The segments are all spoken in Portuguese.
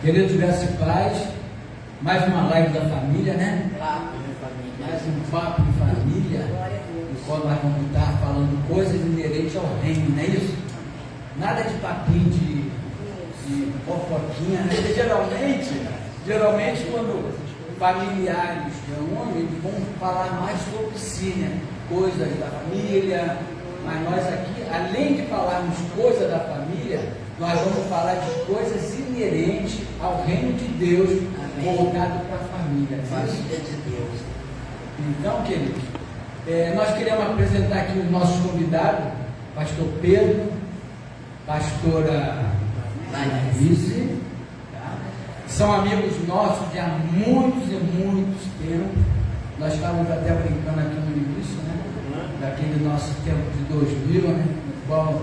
Queridos versos e paz, mais uma live da família, né? Papo de família. Mais um papo de família, no qual nós vamos estar falando coisas inerentes ao reino, não é isso? Nada de papinho de fofoquinha, né? Geralmente quando familiares reúnem, eles vão falar mais sobre si, né? Coisas da família, mas nós aqui, além de falarmos coisas da família, nós vamos falar de coisas inerentes ao reino de Deus, voltado para a família. Família de Deus. Então, queridos, nós queremos apresentar aqui os nossos convidados, pastor Pedro, pastora Laís, tá? São amigos nossos de há muitos e muitos tempos. Nós estávamos até brincando aqui no início, né? Daquele nosso tempo de 2000, né? No qual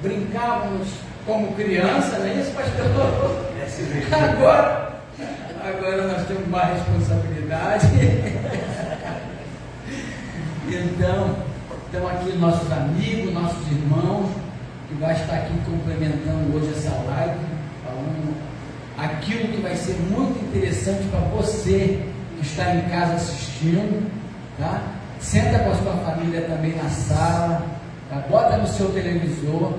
brincávamos como criança, não é isso, pastor? Agora nós temos mais responsabilidade. Então, estão aqui nossos amigos, nossos irmãos, que vai estar aqui complementando hoje essa live, falando aquilo que vai ser muito interessante para você que está em casa assistindo, tá? Senta com a sua família também na sala, tá? Bota no seu televisor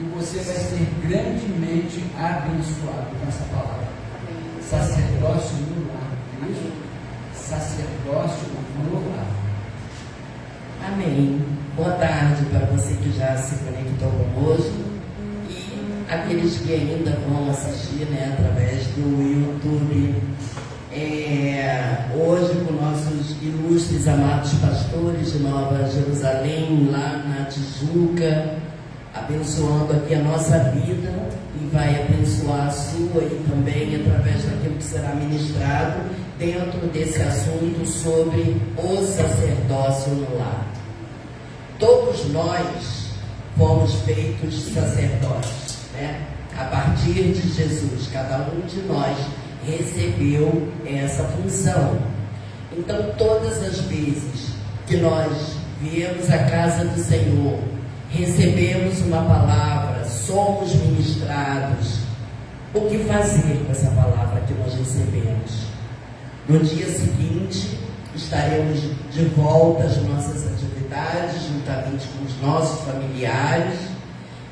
e você vai ser grandemente abençoado com essa palavra. Sacerdócio no lar, isso? Sacerdócio no lar. Amém. Boa tarde para você que já se conectou conosco e aqueles que ainda vão assistir, né, através do YouTube. Hoje com nossos ilustres amados pastores de Nova Jerusalém, lá na Tijuca, abençoando aqui a nossa vida e vai abençoar a sua e também através daquilo que será ministrado dentro desse assunto sobre o sacerdócio no lar. Todos nós fomos feitos sacerdotes, né? A partir de Jesus, cada um de nós recebeu essa função. Então, todas as vezes que nós viemos à casa do Senhor, recebemos uma palavra, somos ministrados, o que fazer com essa palavra que nós recebemos? No dia seguinte, estaremos de volta às nossas atividades, juntamente com os nossos familiares,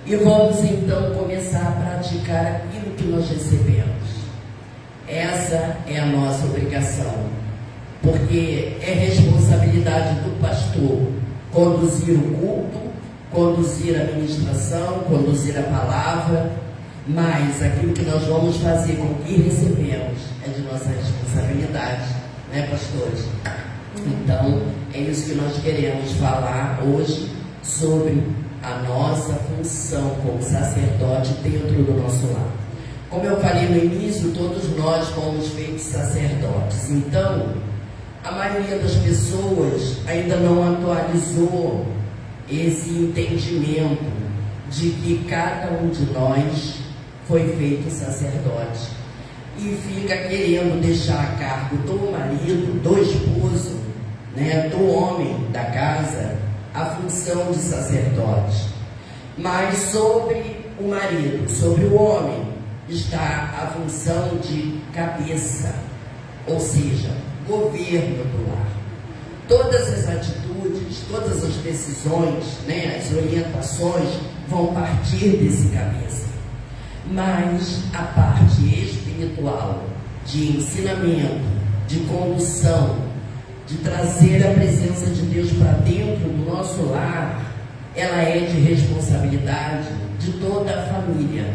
e vamos então começar a praticar aquilo que nós recebemos. Essa é a nossa obrigação, porque é responsabilidade do pastor conduzir o culto, conduzir a ministração, conduzir a palavra, mas aquilo que nós vamos fazer com o que recebemos é de nossa responsabilidade, né, pastores? Então, é isso que nós queremos falar hoje sobre a nossa função como sacerdote dentro do nosso lar. Como eu falei no início, todos nós fomos feitos sacerdotes. Então, a maioria das pessoas ainda não atualizou esse entendimento de que cada um de nós foi feito sacerdote e fica querendo deixar a cargo do marido, do esposo, né, do homem da casa, a função de sacerdote. Mas sobre o marido, sobre o homem, está a função de cabeça, ou seja, governo do lar. Todas as atitudes, todas as decisões, né, as orientações vão partir desse cabeça. Mas a parte espiritual, de ensinamento, de condução, de trazer a presença de Deus para dentro do nosso lar, ela é de responsabilidade de toda a família.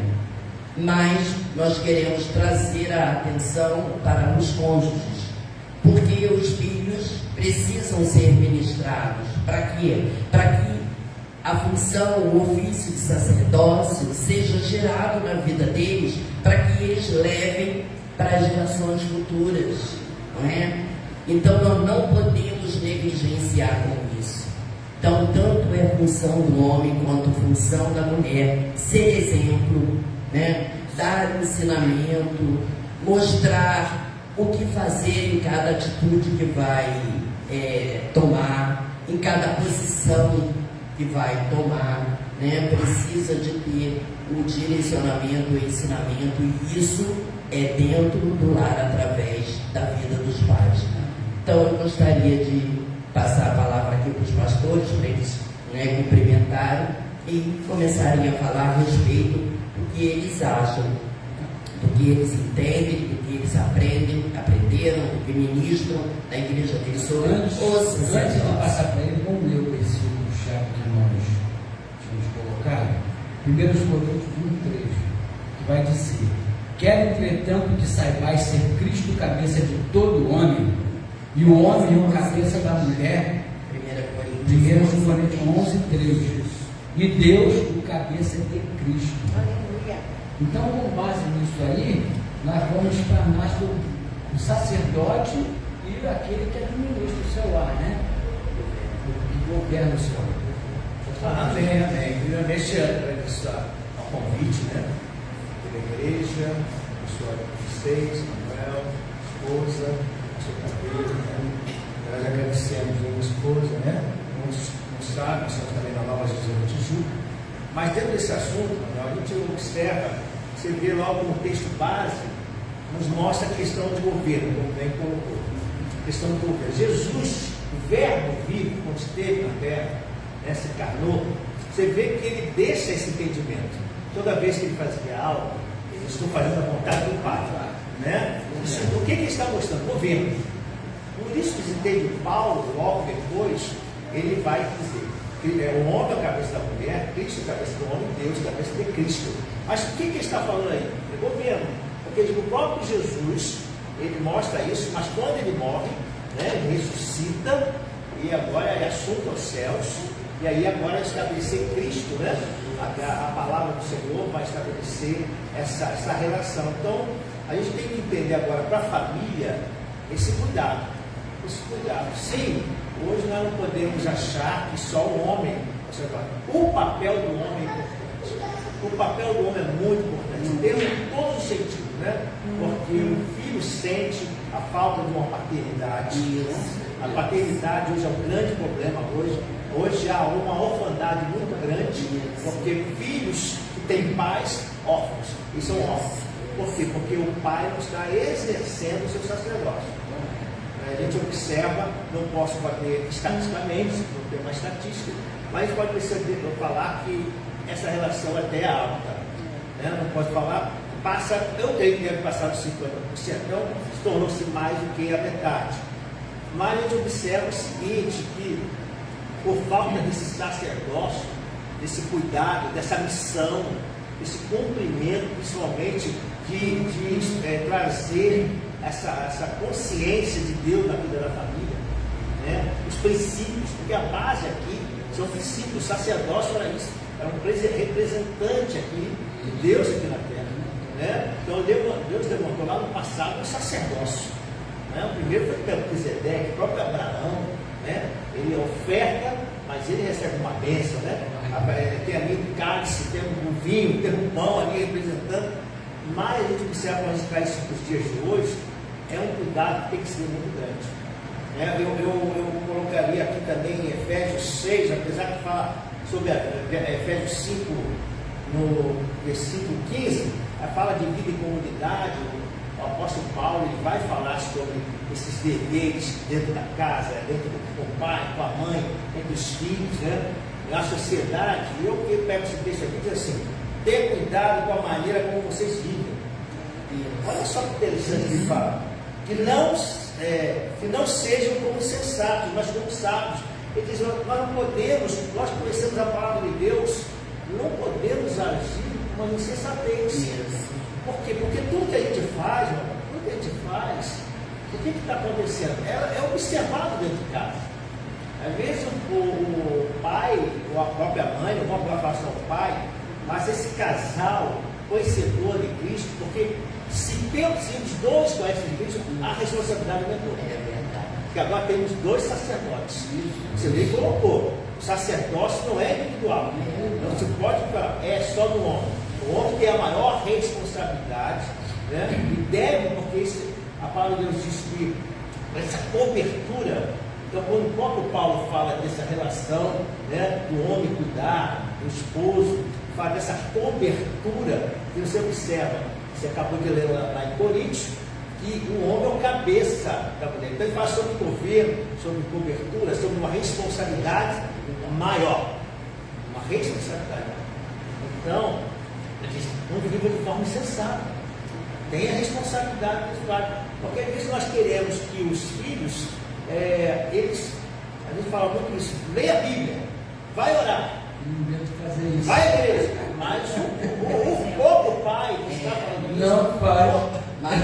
Mas nós queremos trazer a atenção para os cônjuges, porque os filhos precisam ser ministrados. Para quê? Para que a função, o ofício de sacerdócio seja gerado na vida deles, para que eles levem para as gerações futuras, não é? Então nós não podemos negligenciar com isso. Então, tanto é função do homem quanto função da mulher ser exemplo, né? Dar ensinamento, mostrar o que fazer em cada atitude que vai tomar, em cada posição que vai tomar, né? Precisa de ter o direcionamento, o ensinamento, e isso é dentro do lar, através da vida dos pais. Então eu gostaria de passar a palavra aqui para os pastores, para eles cumprimentarem e começarem a falar a respeito do que eles acham, do que eles entendem, do que eles aprenderam, do que ministram na igreja deles sobre Antes de passar para ele, vamos ler o versículo chave que nós tínhamos colocado. 1 Coríntios 1:3, que vai dizer: quero, entretanto, que saibais ser Cristo cabeça de todo homem, e o homem o cabeça da mulher. 1 Coríntios 11:3. E Deus o cabeça de Cristo. Aleluia. Então, com base nisso aí, nós vamos tornar o sacerdote e aquele que administra o seu lar, né? Que governa o seu lar. Amém, amém. Primeiramente, agradecer ao convite, né? Pela igreja, pessoa de vocês, Manuel, esposa, seu cabelo, né? Nós agradecemos a minha esposa, né? Muitos não sabem, estamos também na Nova José do Tijuca. Mas dentro desse assunto, Manuel, a gente observa, você vê logo no texto base, nos mostra a questão do governo, como bem colocou. A questão do governo. Jesus, o verbo vivo, quando esteve na terra, né, se encarnou, você vê que ele deixa esse entendimento. Toda vez que ele fazia algo, ele estou fazendo a vontade do Pai. Né? O que ele está mostrando? Governo. Por isso que se entende Paulo, logo depois, ele vai dizer que é o homem a cabeça da mulher, Cristo a cabeça do homem, Deus a cabeça de Cristo. Mas o que ele está falando aí? É governo. Porque o próprio Jesus, ele mostra isso, mas quando ele morre, né, ele ressuscita, e agora ele assunto aos céus, e aí agora estabelecer Cristo, né? A palavra do Senhor vai estabelecer essa relação. Então, a gente tem que entender agora para a família esse cuidado. Esse cuidado. Sim, hoje nós não podemos achar que só o homem. O papel do homem é importante. O papel do homem é muito importante. Dentro de todos os sentidos, né? Porque o filho sente a falta de uma paternidade. A paternidade hoje é um grande problema hoje. Hoje há uma orfandade muito grande, porque filhos que têm pais órfãos, e são órfãos. Por quê? Porque o pai não está exercendo o seu sacerdócio. A gente observa, não posso bater estatisticamente, não tem uma estatística, mas pode falar que essa relação até é alta. Né? Não pode falar, eu creio que deve passar dos 50%, então tornou-se mais do que a metade. Mas a gente observa o seguinte, que por falta desse sacerdócio, desse cuidado, dessa missão, desse cumprimento, principalmente de trazer essa consciência de Deus na vida da família, né? Os princípios, porque a base aqui são princípios, o sacerdócio era isso, era um representante aqui de Deus aqui na terra, né? Então Deus levantou lá no passado um sacerdócio, né? O primeiro foi Melquisedeque, o próprio Abraão, né? Ele oferta, mas ele recebe uma bênção, né? Tem ali um cálice, tem um vinho, tem um pão ali representando. Mas a gente observa quando a gente traz isso para os dias de hoje, é um cuidado que tem que ser muito grande. Eu colocaria aqui também em Efésios 6, apesar de falar sobre Efésios 5, no versículo 15, fala de vida em comunidade. O apóstolo Paulo ele vai falar sobre esses deveres dentro da casa, dentro com o pai, com a mãe, entre os filhos, né? Na sociedade. Eu pego esse texto aqui e digo assim: tenha cuidado com a maneira como vocês vivem. Olha só que interessante ele fala. Que não sejam como sensatos, mas como sábios. Ele diz: nós não podemos, nós conhecemos a palavra de Deus, não podemos agir com uma insensatez. Por quê? Porque tudo que a gente faz, o que está acontecendo? É observado dentro de casa. Às vezes o pai, ou a própria mãe, não vamos falar só o pai, mas esse casal conhecedor de Cristo, porque se os dois conhecem de Cristo, a responsabilidade aumentou. Porque agora temos dois sacerdotes. Você nem colocou. O sacerdócio não é individual. Não se pode falar, é só do homem. O homem tem a maior responsabilidade, né? E deve, porque a palavra de Deus diz que essa cobertura. Então, quando o próprio Paulo fala dessa relação, né, do homem cuidar, do esposo, fala dessa cobertura, que você observa, Você acabou de ler lá em Coríntios, que o homem é o cabeça da mulher. Então ele fala sobre governo, sobre cobertura, sobre uma responsabilidade maior. Uma responsabilidade. Então, a gente não vive de forma insensata. Tem a responsabilidade desse lado. Porque às vezes nós queremos que os filhos, eles, a gente fala muito isso, leia a Bíblia, vai orar, vai à igreja, mas o pouco pai que está falando isso, não faz. Mas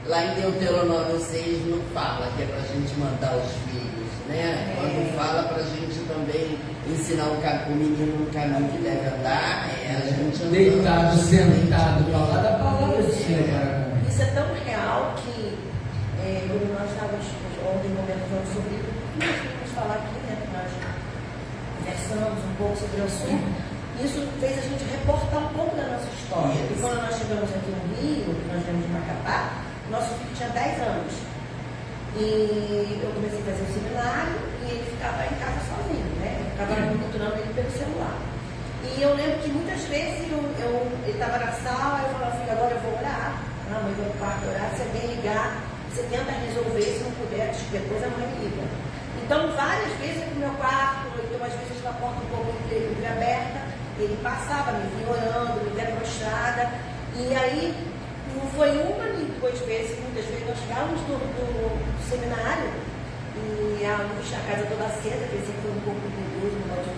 lá em Deuteronômio 6 não fala que é para a gente mandar os filhos, né? Quando fala para a gente também ensinar o menino no caminho que deve andar, a gente andando, deitado, sentado, falar da palavra do Senhor. Isso é tão real que quando nós estávamos ontem conversando sobre isso, nós vamos falar aqui, né? Nós conversamos um pouco sobre o assunto. Isso fez a gente reportar um pouco da nossa história. E quando nós chegamos aqui no Rio, que nós viemos de Macapá, nosso filho tinha 10 anos. E eu comecei a fazer o seminário e ele ficava em casa sozinho, né? Eu ficava monitorando ele pelo celular. E eu lembro que muitas vezes ele estava na sala, eu falava, filho, agora eu vou orar. Não, mãe, eu vou para orar. Se alguém ligar, você tenta resolver, se não puder, depois a mãe liga. Então, várias vezes eu no meu quarto, então às vezes com a porta um pouco aberta, ele passava, me via orando, me via prostrada. E aí, não foi uma nem duas vezes, muitas vezes nós chegávamos do seminário e a luz, a casa toda acesa, que ele sempre foi um pouco perigoso, não pode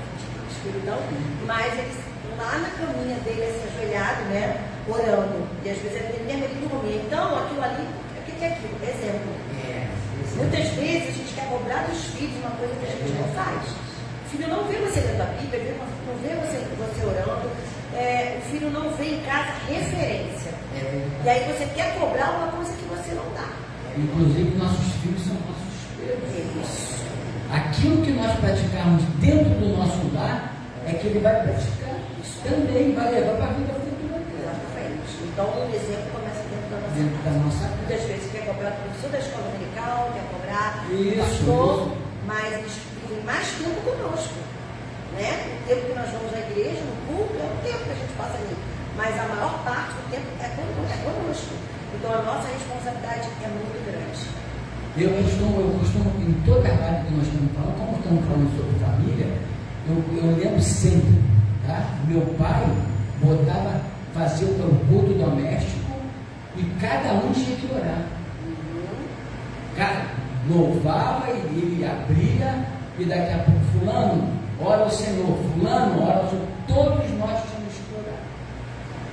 escuridão, mas ele lá na caminha dele, assim, ajoelhado, né, orando. E às vezes ele dormia. Então, aquilo ali, o que é aquilo? Exemplo. Muitas vezes a gente quer cobrar dos filhos uma coisa que a gente não faz. O filho não vê você lendo a Bíblia, não vê você orando, o filho não vê em casa referência. E aí você quer cobrar uma coisa que você não dá. Inclusive, nossos filhos são nossos espelhos. Aquilo que nós praticarmos dentro do nosso lar é que ele vai praticar. Isso também vai levar para a vida futura. Exatamente. Então, o exemplo começa dentro da nossa casa. Muitas vezes quer cobrar do professor da escola dominical, quer cobrar do Isso, pastor, mas eles vivem mais tempo conosco. Né? O tempo que nós vamos à igreja, no culto, é o tempo que a gente passa ali. Mas a maior parte do tempo é conosco. Então a nossa responsabilidade é muito grande. Eu costumo, em toda a rádio que nós estamos falando, como estamos falando sobre família, eu lembro sempre, tá? Meu pai fazia o culto doméstico e cada um tinha que orar. Louvava e ele abria, e daqui a pouco, fulano, ora ao Senhor, fulano, ora ao Senhor, todos nós tínhamos que orar.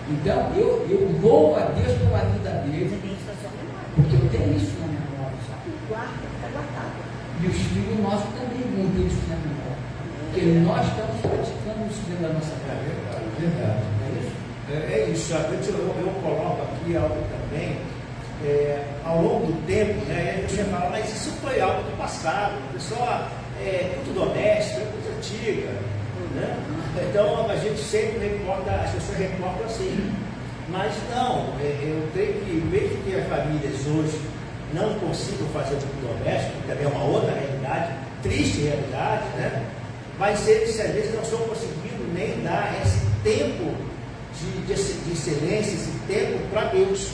Então, eu louvo a Deus pela vida dele, Você tem isso na sua memória. porque eu tenho isso na minha memória. Guarda, fica guardado. E os filhos nossos também vão ter isso na memória. Porque nós estamos praticando isso dentro da nossa casa. Verdade. É isso. Eu coloco aqui algo também. Ao longo do tempo, né, você fala, mas isso foi algo do passado, só culto doméstico, é coisa antiga. Né? Então a gente sempre recorda, as pessoas recordam assim. Mas não, eu creio que mesmo que as famílias hoje não consigam fazer o culto doméstico, que também é uma outra realidade, triste realidade, né? Mas eles às vezes não estão conseguindo nem dar esse tempo de excelência, esse tempo para Deus,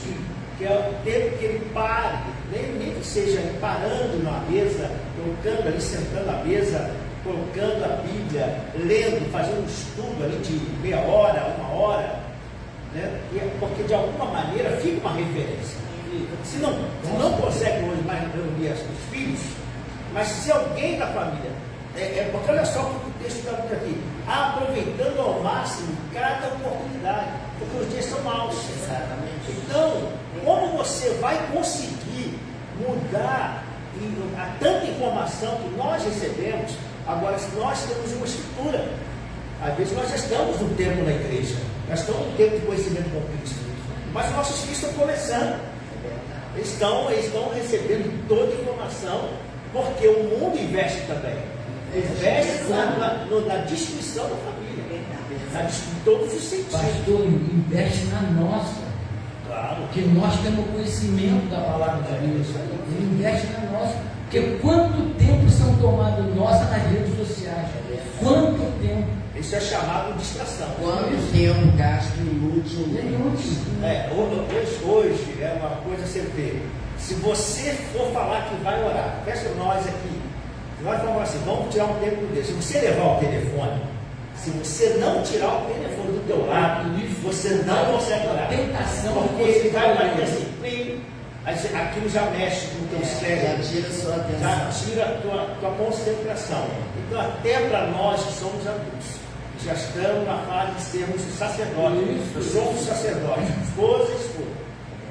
que é o tempo que ele pare, nem que seja parando na mesa, colocando ali, sentando à mesa, colocando a Bíblia, lendo, fazendo um estudo ali de meia hora, uma hora, né? Porque de alguma maneira fica uma referência. Se não consegue hoje mais reunir os filhos, mas se alguém da família, porque olha só o que o texto está aqui, aproveitando ao máximo cada oportunidade, porque os dias são maus. Exatamente. Então, como você vai conseguir mudar a tanta informação que nós recebemos? Agora, se nós temos uma estrutura, às vezes nós já estamos no tempo na igreja, já estamos no tempo de conhecimento com Cristo, mas nossos filhos estão começando, eles estão recebendo toda a informação, porque o mundo investe também, investe na destruição da família, em todos os sentidos. Pastor, investe na nossa. Claro. Porque nós temos conhecimento da palavra da Bíblia. Ele investe na nossa. Porque quanto tempo são tomados nossa nas redes sociais? Quanto tempo? Isso é chamado de distração. Quanto tempo gasto inútil nisso? Hoje é uma coisa você vê. Se você for falar que vai orar, peça nós aqui, nós falamos assim, vamos tirar um tempo com Deus. Se você levar o telefone, se você não tirar o telefone do teu lado, você não consegue orar. Tentação, porque ele vai bater assim, plim, aquilo já mexe com o teu cérebro, Já tira a sua atenção. já tira a tua concentração. Então, até para nós que somos adultos, já estamos na fase de sermos sacerdotes, somos sacerdotes, esposa e esposa.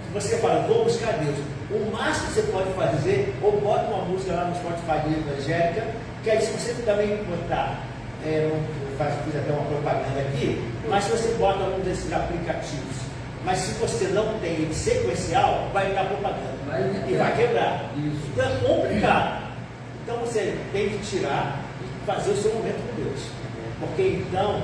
Se você fala, vou buscar Deus, o máximo que você pode fazer, ou bota uma música lá no Spotify de evangélica, que aí se você também botar, fiz até uma propaganda aqui, mas se você bota um desses aplicativos, mas se você não tem ele sequencial, vai dar propaganda e vai quebrar. Isso. Então é complicado. Então você tem que tirar e fazer o seu momento com Deus. Porque então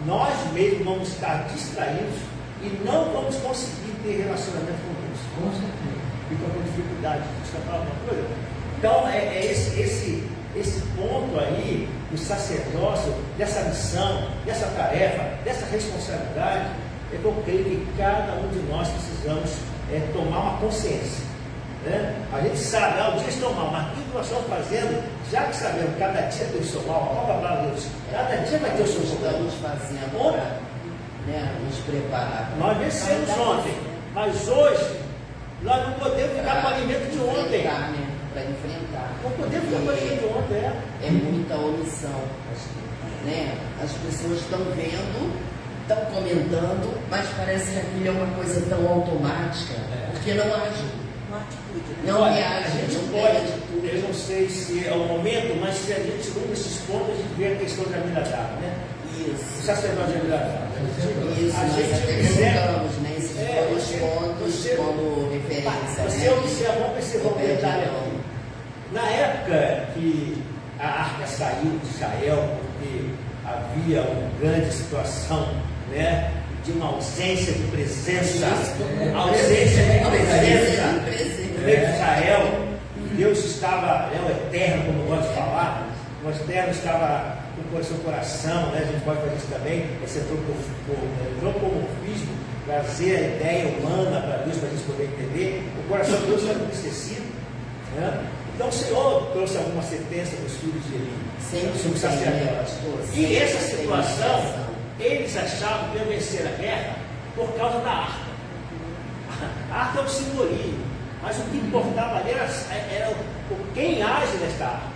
nós mesmos vamos estar distraídos e não vamos conseguir ter relacionamento com Deus. Com certeza. Fica com dificuldade de falar alguma coisa. Então é esse ponto aí do sacerdócio, dessa missão, dessa tarefa, dessa responsabilidade, é que eu creio que cada um de nós precisamos tomar uma consciência. Né? A gente sabe, o dia estão mal, mas o que nós estamos fazendo, já que sabemos, cada dia tem o seu mal, a palavra de Deus, cada dia vai ter o seu mal. Estamos fazendo para nos preparar. Nós vencemos ontem, mas hoje nós não podemos ficar com o alimento de ontem. Para enfrentar. Não podemos ficar com o alimento de ontem, É muita omissão. Né? As pessoas estão vendo, estão comentando, mas parece que aquilo é uma coisa tão automática, porque não age. Uma atitude, né? Não Olha, reage, a gente não pode, tem atitude. eu não sei se é o momento, mas se a gente um desses pontos, a gente vê a questão de Aminadab, né? O Isso. sacerdote de Aminadab. Isso, A nós gente até observa, colocamos nesses dois pontos como referência. você observa, vamos observar um detalhe aqui. Na época que a arca saiu de Israel, porque havia uma grande situação, né, de uma ausência de presença, ausência de presença no meio de Israel. Deus estava, é o eterno, como eu gosto de falar, o eterno estava com o seu coração, né? A gente pode fazer isso também, esse antropomorfismo, trazer a ideia humana para Deus, para a gente poder entender. O coração de Deus está entristecido, né? Então o Senhor trouxe alguma sentença para os filhos de Eli, sobre o sacerdote. E essa situação, eles achavam que iam vencer a guerra por causa da arca. A arca é um simbolismo, mas o que importava ali era quem age nesta arca,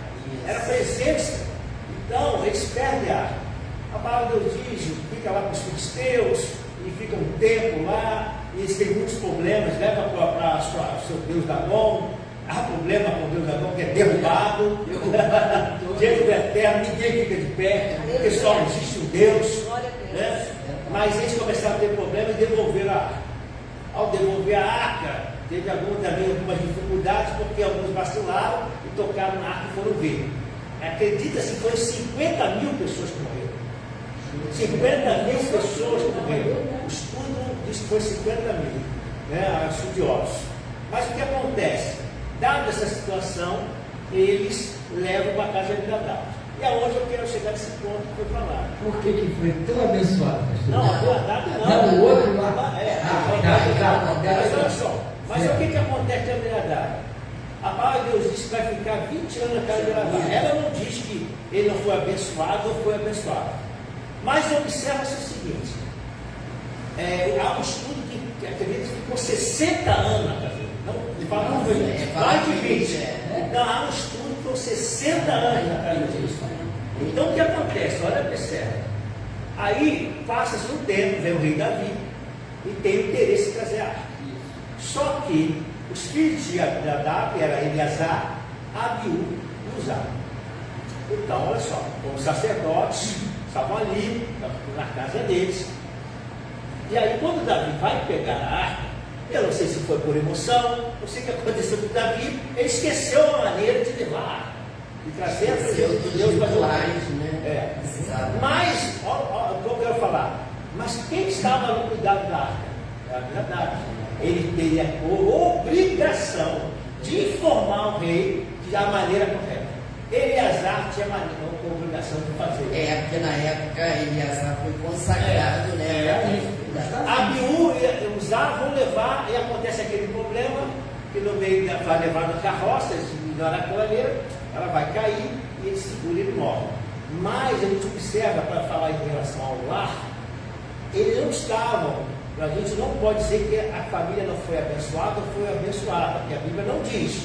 era a presença. Então eles perdem a arca. A palavra de Deus diz: fica lá com os filisteus, e fica um tempo lá, e eles têm muitos problemas, leva para o seu Deus Dagon. Há problema com Deus Dagon, que é derrubado diante do eterno, ninguém fica de pé, porque só existe um Deus, né? Mas eles começaram a ter problemas e devolveram a arca. Ao devolver a arca, teve também algumas dificuldades, porque alguns vacilaram e tocaram na arca e foram ver. Acredita-se que foram 50 mil pessoas que morreram. 50 mil pessoas que morreram. O estudo diz que foi 50 mil, né, estudiosos. Mas o que acontece? Dada essa situação, eles levam para a casa de Aminadab. E aonde eu quero chegar nesse ponto que foi falado. Por que foi tão abençoado, pastor? Não, Aminadab não. Não, o outro lá. Mas olha só, mas o que acontece com Aminadab? A palavra de Deus diz que vai ficar 20 anos na casa de Aminadab. Ela não diz que ele não foi abençoado ou foi abençoado. Mas observa-se o seguinte: há um estudo que acredita que ficou 60 anos na casa dele. Não fala que foi mais de 20. Então há um estudo que ficou 60 anos na casa dele. Então o que acontece? Olha, observa. Aí passa-se um tempo, vem o rei Davi e tem o interesse em trazer a arca. Só que os filhos de Aminadab eram Eleazar, Abiú e Uzá. Então, olha só, como sacerdotes, estavam ali na casa deles. E aí, quando Davi vai pegar a arca, eu não sei se foi por emoção, não sei o que aconteceu com Davi, ele esqueceu a maneira de levar a arca, de trazer a presença de Deus para o Mas, olha o que eu quero falar, mas quem estava no cuidado da arca? Aminadab. Ele teria a obrigação de informar o rei da maneira correta. Eleazar tinha uma obrigação de fazer. Porque na época Eleazar foi consagrado, Abiú e Uzá vão levar, e acontece aquele problema, que no meio vai levar na carroça, ignora a coalheira, ela vai cair e ele segura e ele morre. Mas a gente observa, para falar em relação ao lar, eles não estavam, a gente não pode dizer que a família não foi abençoada ou foi abençoada, porque a Bíblia não diz.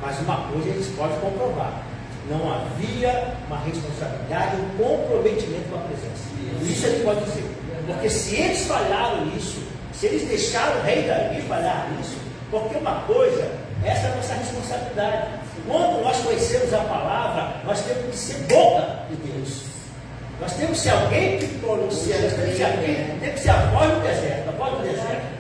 Mas uma coisa a gente pode comprovar: não havia uma responsabilidade, um comprometimento com a presença. Isso a gente pode dizer. Porque se eles falharam nisso, se eles deixaram o rei Davi falhar nisso, porque uma coisa, essa é a nossa responsabilidade. Quando nós conhecemos a palavra, nós temos que ser boca de Deus. Nós temos que ser alguém que pronuncia, nós temos que ser alguém, tem que ser a voz do deserto, a voz do deserto.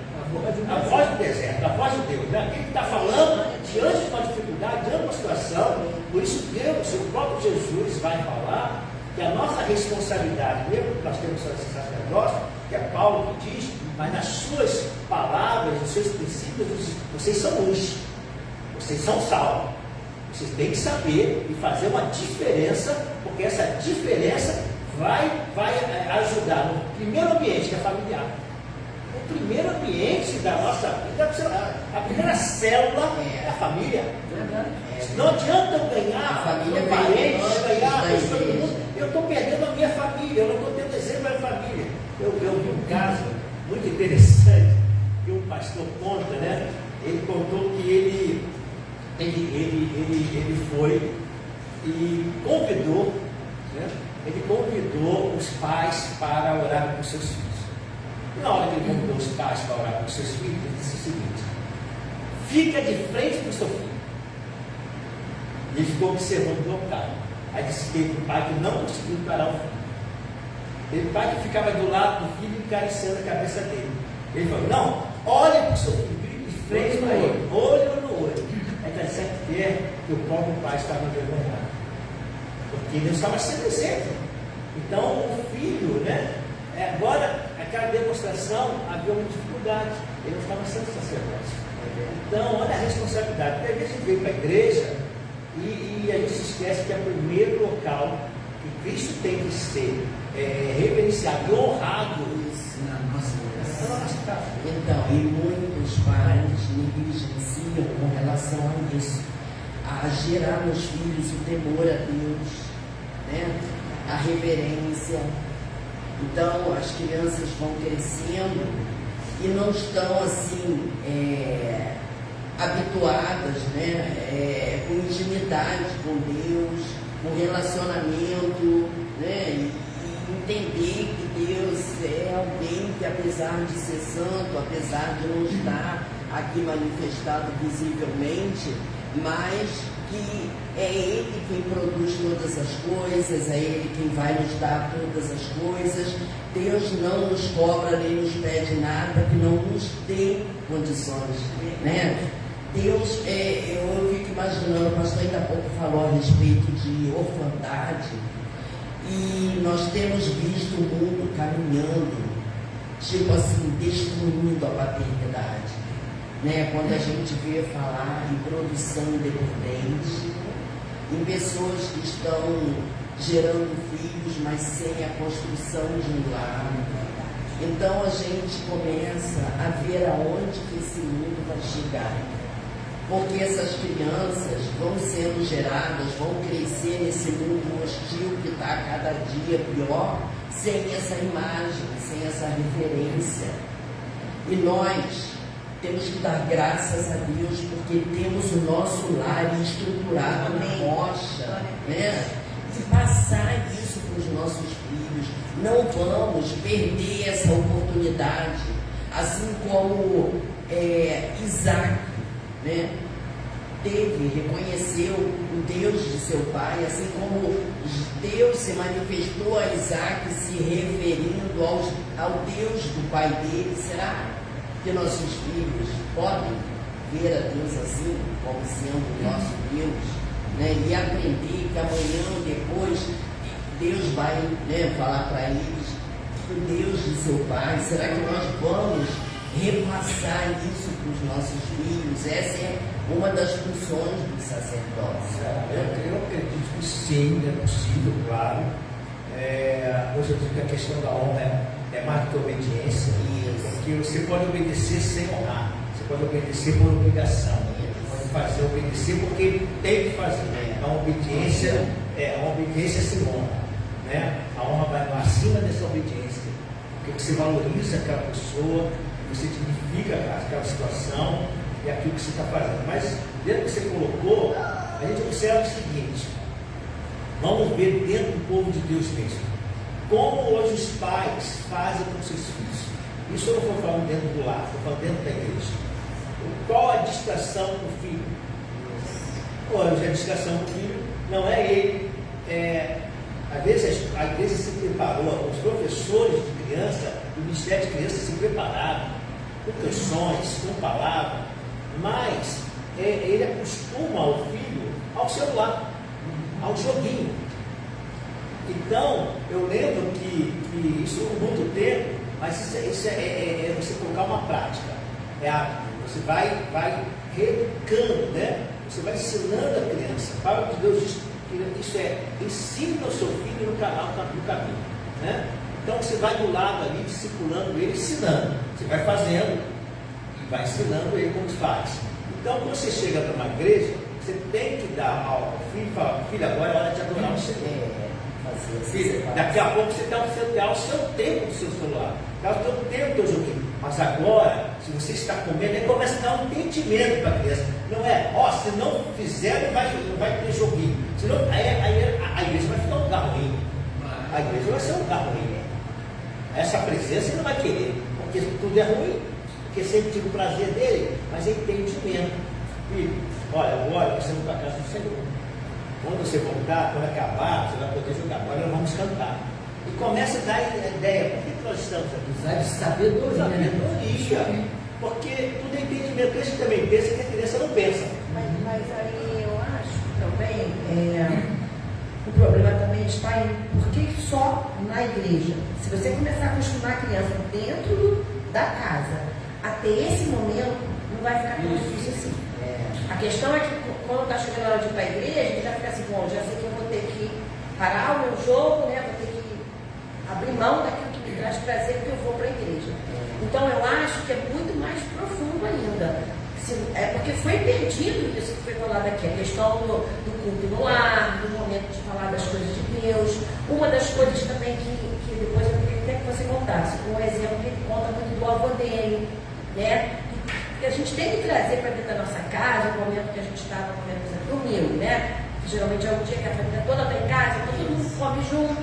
A voz do deserto, a voz de Deus, né? Aquele que está falando diante de uma dificuldade, diante de uma situação. Por isso Deus, o próprio Jesus vai falar que a nossa responsabilidade, mesmo que nós temos sacerdócio, que é Paulo que diz, mas nas suas palavras, nos seus princípios, vocês são luz, vocês são sal. Vocês têm que saber e fazer uma diferença, porque essa diferença vai ajudar no primeiro ambiente, que é familiar. O primeiro ambiente da nossa vida, a primeira célula é a família. Não adianta eu ganhar parentes, ganhar pessoas do mundo. Eu estou perdendo a minha família, eu não estou tendo exemplo da minha família. Eu vi um caso muito interessante que um pastor conta, né? Ele contou que ele foi e convidou, né? Ele convidou os pais para orar com seus filhos. Na hora que ele convidou os pais para orar com seus filhos, ele disse o seguinte: fica de frente para o seu filho. E ele ficou observando o local. Aí disse que teve um pai que não conseguiu parar o filho. Teve um pai que ficava do lado do filho e acariciando a cabeça dele. Ele falou: não, olhe para o seu filho, de frente para ele, olho no olho. Aí está certo que o próprio pai estava envergonhado, porque ele não estava sendo exemplo. Então o filho, né? Agora, aquela demonstração havia uma dificuldade, ele não estava sendo sacerdote. Então, olha a responsabilidade. Porque às vezes a gente vem para a igreja e a gente se esquece que é o primeiro local que Cristo tem que ser reverenciado e honrado na nossa casa. Então, e muitos pais negligenciam com relação a isso, a gerar nos filhos o temor a Deus, né? A reverência. Então, as crianças vão crescendo e não estão assim habituadas, né, com intimidade com Deus, com relacionamento, né, e entender que Deus é alguém que, apesar de ser santo, apesar de não estar aqui manifestado visivelmente, mas que é Ele quem produz todas as coisas, é Ele quem vai nos dar todas as coisas. Deus não nos cobra nem nos pede nada que não nos dê condições, né? Deus, eu fico imaginando, o pastor ainda há pouco falou a respeito de orfandade, e nós temos visto o mundo caminhando, tipo assim, destruindo a paternidade, né? Quando a gente vê falar em produção independente, em pessoas que estão gerando filhos, mas sem a construção de um lar. Então a gente começa a ver aonde que esse mundo vai chegar. Porque essas crianças vão sendo geradas, vão crescer nesse mundo hostil que está cada dia pior, sem essa imagem, sem essa referência. E nós temos que dar graças a Deus, porque temos o nosso lar estruturado na rocha, né? E passar isso para os nossos filhos. Não vamos perder essa oportunidade, assim como Isaac, né, reconheceu o Deus de seu pai, assim como Deus se manifestou a Isaac se referindo ao Deus do pai dele. Será que nossos filhos podem ver a Deus assim, como sendo o nosso Deus, né? E aprender que amanhã ou depois Deus vai, né, falar para eles o Deus de seu pai? Será que nós vamos repassar isso para os nossos filhos? Essa é uma das funções do sacerdócio. Eu acredito que sim, é possível, claro. Hoje eu digo que a questão da honra é mais do que obediência. Porque você pode obedecer sem honrar. Você pode obedecer por obrigação. Você pode obedecer porque tem que fazer. A obediência sem honra. Né? A honra vai acima dessa obediência. Porque você valoriza aquela pessoa, você dignifica aquela situação e aquilo que você está fazendo. Mas dentro do que você colocou, a gente observa o seguinte: vamos ver dentro do povo de Deus mesmo, como hoje os pais fazem com seus filhos. Isso eu não estou falando dentro do lar, estou falando dentro da igreja. Qual a distração do filho? Hoje a distração do filho não é ele. Às vezes a igreja se preparou, os professores de criança, o Ministério de Criança se prepararam com canções, com palavras, mas ele acostuma o filho ao celular, ao joguinho. Então, eu lembro que isso por muito tempo, mas isso é você colocar uma prática, é hábito. Você vai reeducando, né? Você vai ensinando a criança. A palavra de Deus diz que isso ensine o seu filho no caminho, né? Então você vai do lado ali, discipulando ele, ensinando. Você vai fazendo e vai ensinando ele como faz. Então, quando você chega para uma igreja, você tem que dar ao filho e falar: filho, agora é hora de adorar o Senhor. Filho, daqui a pouco você dá o seu tempo do seu celular, dá o seu tempo do teu joguinho. Mas agora, se você está comendo, aí começa a dar um entendimento para a criança. Não é, se não fizer, não vai ter joguinho. Senão, aí a igreja vai ficar um lugar ruim. A igreja vai ser um lugar ruim. Essa presença ele não vai querer, porque tudo é ruim. Porque sempre tive o prazer dele, mas é entendimento. Filho, olha, agora você não está para a casa do Senhor. Quando você voltar, quando acabar, você vai poder jogar. Agora nós vamos cantar. E começa a dar ideia. Por que nós estamos aqui? Usar de sabedoria. Sabedoria. Porque tudo é entendimento. A gente também pensa que a criança não pensa. Mas aí eu acho também, o problema também está em por que só na igreja. Se você começar a acostumar a criança dentro da casa, até esse momento, não vai ficar tão difícil assim. A questão é que quando está chegando a hora de ir para a igreja, a gente já fica assim: bom, já sei que eu vou ter que parar o meu jogo, né? Vou ter que abrir mão daquilo que me traz prazer, porque eu vou para a igreja. Então eu acho que é muito mais profundo ainda. Porque foi perdido isso que foi falado aqui, a questão do culto no lar, do momento de falar das coisas de Deus. Uma das coisas também que depois eu queria até que você contasse, um exemplo que ele conta muito do avô dele, né? Que a gente tem que trazer para dentro da nossa casa, o momento que a gente estava comendo, por exemplo, domingo, né? Que geralmente é um dia que a família toda está em casa, todo mundo come junto.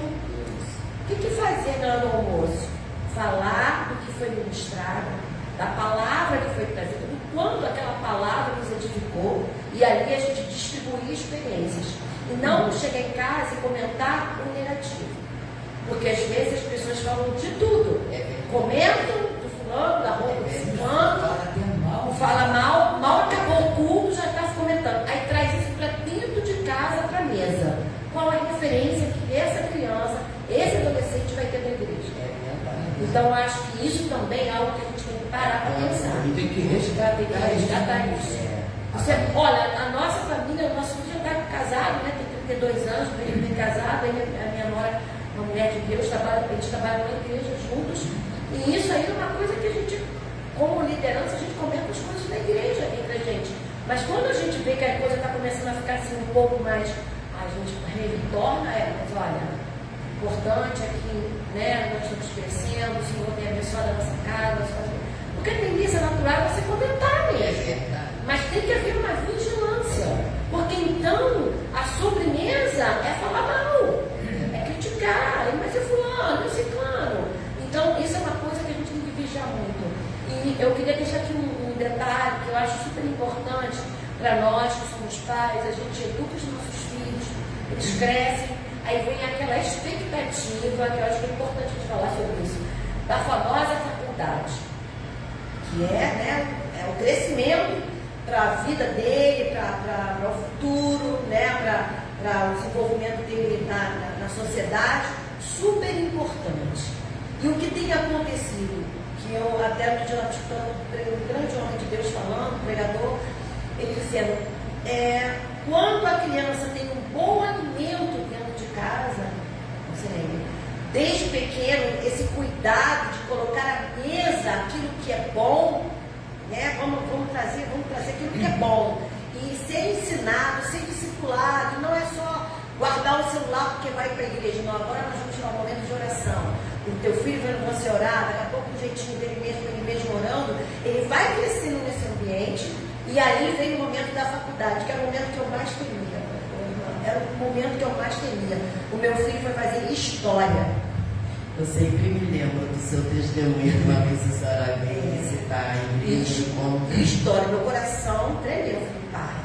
O que fazer na hora do almoço? Falar do que foi ministrado, da palavra que foi trazida, do quanto aquela palavra nos edificou, e ali a gente distribuir experiências. E não chegar em casa e comentar o negativo. Porque às vezes as pessoas falam de tudo. Comentam do fulano, da roupa do fulano, fala mal acabou o culto, já está comentando. Aí traz isso para dentro de casa, para a mesa. Qual é a referência que essa criança, esse adolescente vai ter na igreja? Então eu acho que isso também é algo que a gente tem que parar para pensar. Tem que resgatar isso. Olha, a nossa família, o nosso filho já está casado, né? Tem 32 anos, bem casado, a minha nora, uma mulher de Deus, eles trabalham na igreja juntos. E isso aí é uma coisa que a gente, como liderança, a gente comenta as coisas da igreja entre a gente. Mas quando a gente vê que a coisa está começando a ficar assim um pouco mais, a gente retorna, mas olha, o importante é que, né, nós estamos crescendo, o Senhor tem abençoado a nossa casa, porque a tendência natural é você comentar mesmo. Mas tem que haver uma vigilância, porque então a sobremesa é falar mal, é criticar, mas é fulano, é ciclano. Então isso é uma coisa que a gente tem que vigiar muito. E eu queria deixar aqui um detalhe que eu acho super importante para nós que somos pais. A gente educa os nossos filhos, eles crescem, aí vem aquela expectativa, que eu acho que é importante a gente falar sobre isso, da famosa faculdade, que é o crescimento para a vida dele, para o futuro, né, para o desenvolvimento dele na sociedade, super importante. E o que tem acontecido, que eu até no dia escutando um grande homem de Deus falando, um pregador, ele dizendo, quando a criança tem um bom alimento dentro de casa, você lembra? Desde pequeno, esse cuidado de colocar à mesa aquilo que é bom, né? Vamos trazer aquilo que é bom. E ser ensinado, ser discipulado, não é só guardar o celular porque vai para a igreja. Não, agora nós vamos tirar um momento de oração. O teu filho vendo você orar, daqui a pouco o jeitinho dele mesmo orando, ele vai crescendo nesse ambiente. E aí vem o momento da faculdade, que era o momento que eu mais temia. Era o momento que eu mais temia. O meu filho foi fazer história. Eu sempre me lembro do seu testemunho, de uma vez a senhora veio visitar a igreja como História, meu coração tremeu. Eu falei, pai,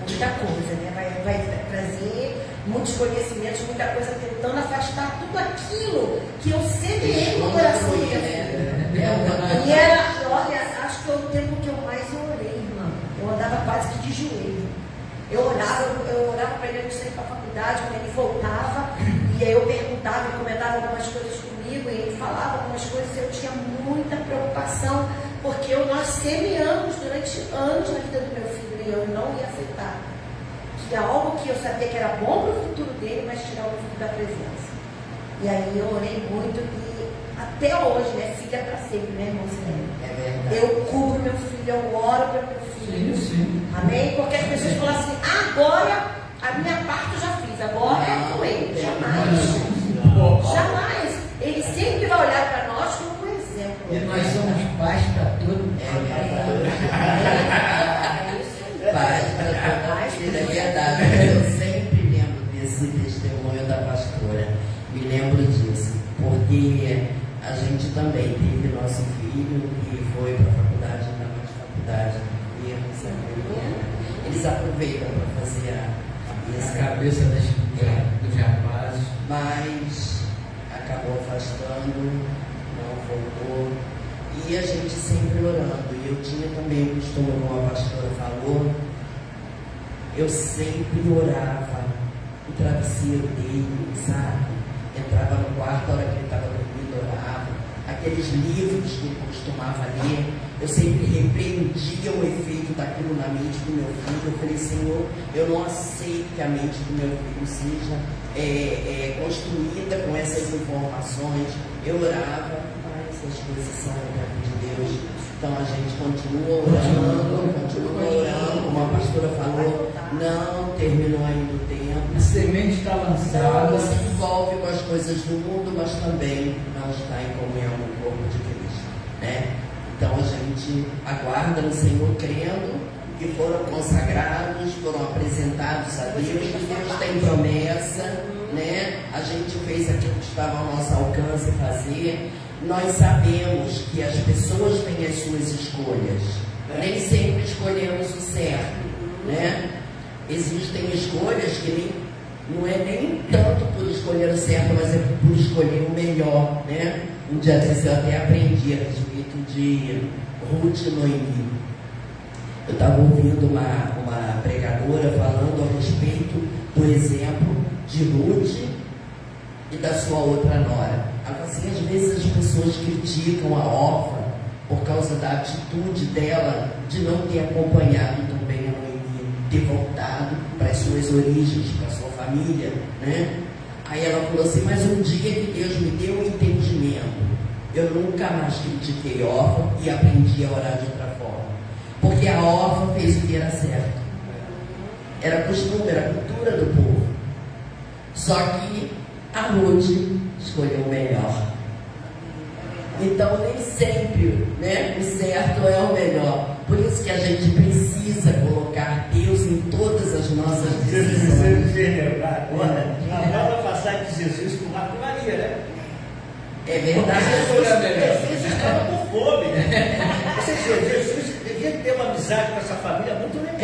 muita coisa, né? Vai trazer muitos conhecimentos, muita coisa, tentando afastar tudo aquilo que eu semeei no coração do meu filho. E era, olha, acho que foi o tempo que eu mais orei, irmã. Eu andava quase que de joelho. Eu orava para ele antes de sair para a faculdade, quando ele voltava, e aí eu perguntava, ele comentava algumas coisas comigo, e ele falava algumas coisas, e eu tinha muita preocupação, porque nós semeamos durante anos na vida do meu filho, e eu não ia aceitar que algo que eu sabia que era bom para o futuro dele, mas tirar o fruto da presença. E aí eu orei muito, e até hoje, né, filha para sempre, né, irmão? É verdade. Eu cubro meu filho, eu oro para meu filho. Sim. Amém? Porque as pessoas falam assim, agora a minha parte eu já fiz, agora é com ele. Jamais. Jamais. Ele sempre vai olhar para nós como um exemplo. E nós somos pais para todo mundo. É isso. Paz para toda vida, é verdade. Eu sempre lembro desse testemunho da pastora. Me lembro disso, porque a gente também teve nosso filho que foi para a faculdade, ainda mais faculdade. Eles aproveitam para fazer A cabeça dos rapazes. mas acabou afastando, não voltou. E a gente sempre orando. E eu tinha também o costume, como a pastora falou, eu sempre orava o travesseiro dele, sabe? Entrava no quarto, a hora que ele estava dormindo, orava. Aqueles livros que ele costumava ler, eu sempre repreendia o efeito daquilo na mente do meu filho. Eu falei, Senhor, eu não aceito que a mente do meu filho seja construída com essas informações. Eu orava, mas as coisas são de Deus. Então a gente continua orando, como a pastora falou, não terminou ainda o tempo. A semente está lançada. Não se envolve com as coisas do mundo, mas também não está em comunhão com o corpo de Cristo, né? Então a gente aguarda no Senhor, crendo que foram consagrados, foram apresentados a Deus, que Deus tem promessa, né? A gente fez aquilo que estava ao nosso alcance fazer. Nós sabemos que as pessoas têm as suas escolhas, nem sempre escolhemos o certo, né? Existem escolhas que não é nem tanto por escolher o certo, mas é por escolher o melhor, né? Um dia desse eu até aprendi a respeito de Ruth e Noemi. Eu estava ouvindo uma pregadora falando a respeito do exemplo de Ruth e da sua outra nora. Ela falou assim, às vezes as pessoas criticam a órfã por causa da atitude dela de não ter acompanhado também a Noemi, ter voltado para as suas origens, para a sua família, né? Aí ela falou assim, mas um dia que Deus me deu um entendimento, eu nunca mais critiquei a órfã e aprendi a orar de outra forma. Porque a órfã fez o que era certo. Era costume, era cultura do povo. Só que a Ruth escolheu o melhor. Então nem sempre, né, o certo é o melhor. Por isso que a gente precisa colocar Deus em todas as nossas decisões. Você me fez lembrar agora a nova passagem de Jesus com Marta e Maria, né? É verdade. Jesus estava com fome. Ou seja, Jesus devia ter uma amizade com essa família muito legal.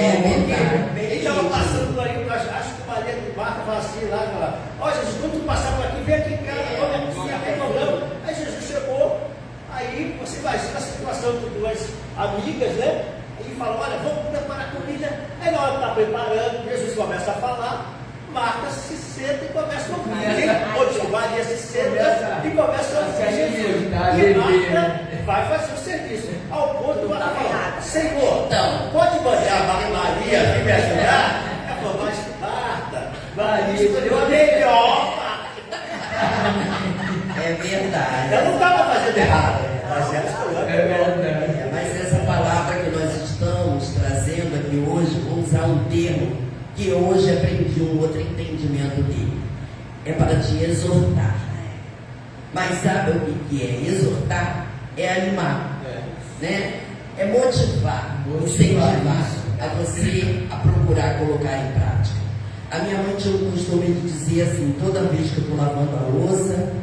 Ele estava passando por aí, acho que o marido de Marta falava assim lá, ó Jesus, quando tu passar por aqui, vem aqui em casa, come aqui, não tem problema. Aí Jesus chegou, aí você imagina a situação de duas amigas, né? Ele fala, olha, vamos preparar comida. Aí na hora que está preparando, Jesus começa a falar, Marta se senta e começa a ouvir. Maria se senta e começa a ouvir Jesus. E Marta vai fazer o serviço. Ao ponto de Tá falar, errado. Senhor, Então, pode mandar a Maria vir me ajudar? Ela falou, mas Marta, Maria escolheu a melhor parte. é verdade. Eu não estava fazendo errado, mas ela escolheu a melhor. Mas essa palavra que nós estamos trazendo aqui hoje, vou usar um termo que hoje aprendi um outro entendimento dele. É para te exortar. Mas sabe o que é exortar? É animar, né? É motivar, incentivar a você a procurar colocar em prática. A minha mãe tinha o costume de dizer assim, toda vez que eu estou lavando a louça,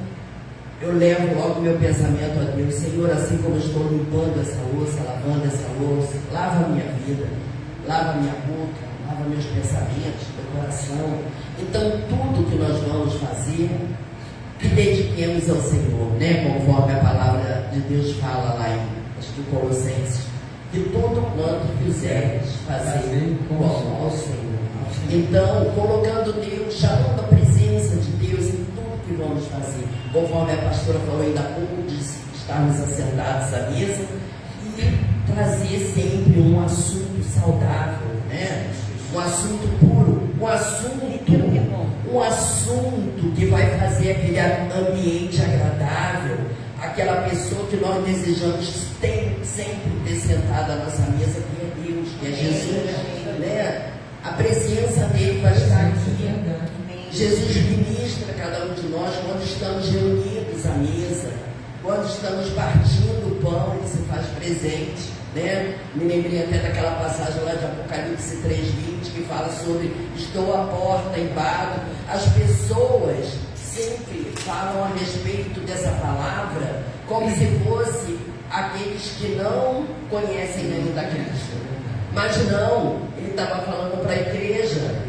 eu levo logo meu pensamento a Deus: Senhor, assim como eu estou limpando essa louça, lavando essa louça, lava a minha vida, lava a minha boca, lava meus pensamentos, meu coração. Então, tudo que nós vamos fazer, que dediquemos ao Senhor, né? Conforme a palavra de Deus fala lá em Colossenses, que tudo quanto fizeres, fazer como ao Senhor. Então, colocando Deus, chamando a presença de Deus em tudo que vamos fazer, conforme a pastora falou ainda há pouco, de estarmos assentados à mesa e trazer sempre um assunto saudável, né? Um assunto puro, um assunto que vai fazer aquele ambiente agradável, aquela pessoa que nós desejamos sempre ter sentado à nossa mesa, que é Deus, que é Jesus, né? A presença dele vai estar aqui. Jesus ministra cada um de nós quando estamos reunidos à mesa, quando estamos partindo o pão, ele se faz presente, né? Me lembrei até daquela passagem lá de Apocalipse 3:20 que fala sobre: estou à porta e bato. As pessoas sempre falam a respeito dessa palavra como se fosse aqueles que não conhecem ainda Cristo. Mas não, ele estava falando para a igreja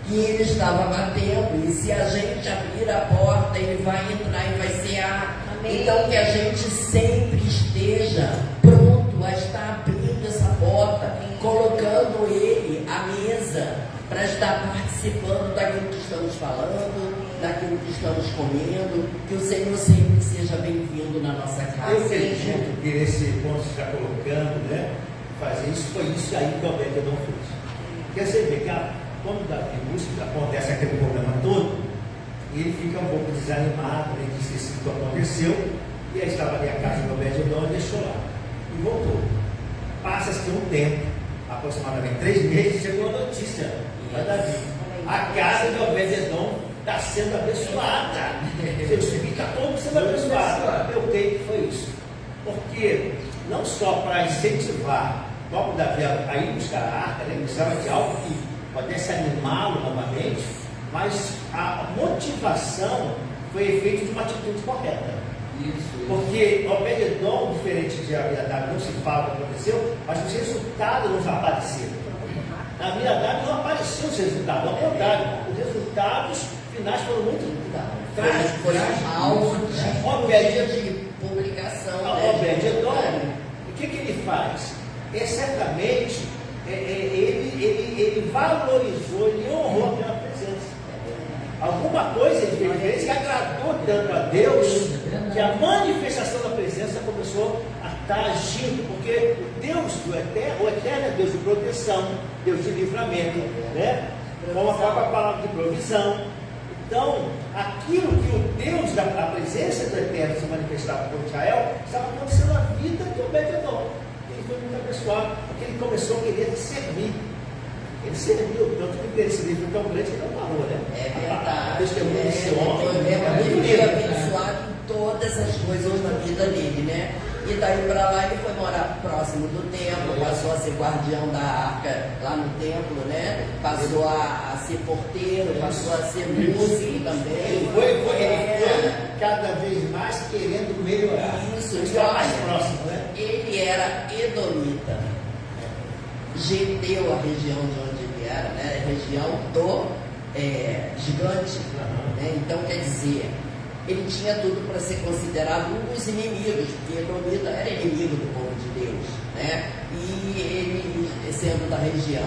que ele estava batendo, e se a gente abrir a porta, ele vai entrar e vai cear. Então que a gente sempre esteja pronto a estar abrindo essa porta, colocando ele à mesa para estar participando daquilo que estamos falando, daquilo que estamos comendo. Que o Senhor sempre seja bem-vindo na nossa casa. Eu acredito que esse ponto que você está colocando, né? Fazer isso, foi isso aí que o Obed-Edom fez. Quer você ver que quando Davi busca, acontece aquele problema todo, ele fica um pouco desanimado, ele diz que isso aconteceu, e aí estava ali a casa do Obed-Edom e deixou lá. E voltou. Passa-se um tempo, aproximadamente 3 meses, chegou a notícia para Davi: a casa de Obed-Edom está sendo abençoada. Seus filhos estão todos sendo abençoados. Eu creio que foi isso. Porque não só para incentivar o próprio Davi a ir buscar a arca, ele precisava de algo que pudesse animá-lo novamente, mas a motivação foi efeito de uma atitude correta. Isso. Porque Obed-Edom, diferente de Aminadab, não se fala o que aconteceu, mas os resultados não apareceram. Na Aminadab não apareceram os resultados, ao contrário, os resultados finais foram muito trágicos. Foi alvo de publicação. Obed-Edom, o que ele faz? Certamente ele valorizou, ele honrou aquela presença. Alguma coisa ele fez que agradou tanto a Deus, que a manifestação da presença começou a estar agindo, porque o Deus do eterno, o eterno é Deus de proteção, Deus de livramento, né? Como a própria palavra de provisão. Então, aquilo que o Deus da presença do eterno se manifestava por Israel, estava acontecendo na vida de Obed-Edom. Ele foi muito abençoado, porque ele começou a querer servir. Ele serviu, tanto que o interesse dele foi tão grande que ele não parou, né? É verdade. Testemunho desse homem. Ele foi abençoado em todas as coisas na vida dele, né? E daí para lá ele foi morar próximo do templo, passou a ser guardião da arca lá no templo, né? Passou a ser porteiro, passou a ser músico também. Ele foi cada vez mais querendo melhorar. Isso, está mais próximo, né? Ele era edomita, Geteu, a região de onde ele era, né? A região do gigante. Né? Então quer dizer, ele tinha tudo para ser considerado um dos inimigos, porque Edomita era inimigo do povo de Deus, né? E ele, sendo da região,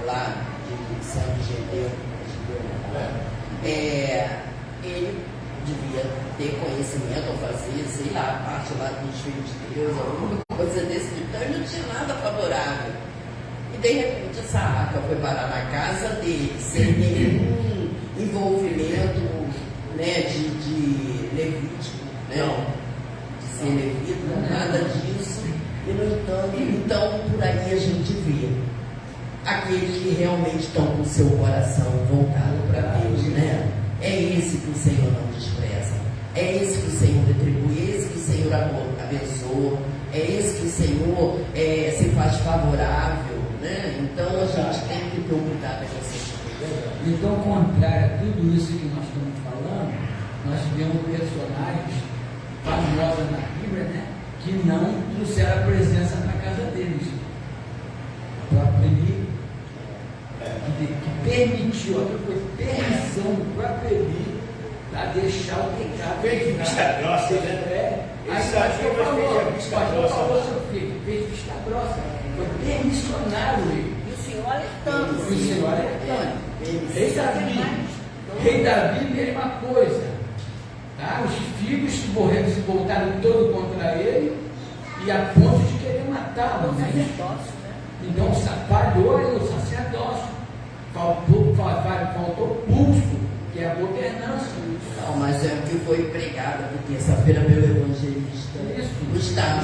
lá de São Geteu, ele devia ter conhecimento ou fazer, sei lá, parte lá dos filhos de Deus, alguma coisa desse tipo. Então ele não tinha nada favorável. E de repente essa arca foi parar na casa dele, sem nenhum envolvimento, né, de levítico, né? De ser levita, nada disso. E no entanto, então por aí a gente vê aqueles que realmente estão com o seu coração voltado para Deus, né? É esse que o Senhor não despreza, é esse que o Senhor retribui, é esse que o Senhor abençoa, é esse que o Senhor se faz favorável, né? Então a gente tem que ter um cuidado com essas coisas. Então, contrário a tudo isso que nós estamos falando, nós tivemos personagens famosos na Bíblia, né, que não trouxeram a presença para a casa deles. O próprio Eli, que permitiu, aquilo foi permissão do próprio Eli para deixar o pecado. Fez vista grossa, né? Aí o pastor falou, seu filho, fez vista grossa. Foi permissionário ele. E o Senhor alertando. E o Senhor alertando. Rei Davi, mesma coisa. Tá? Os filhos se voltaram todo contra ele e a ponto de querer matá-lo. O Né? sacerdócio, né? Então falhou aí o sacerdócio. Faltou pulso, que é a governança. Não, mas é o que foi pregado aqui terça-feira pelo evangelista Gustavo,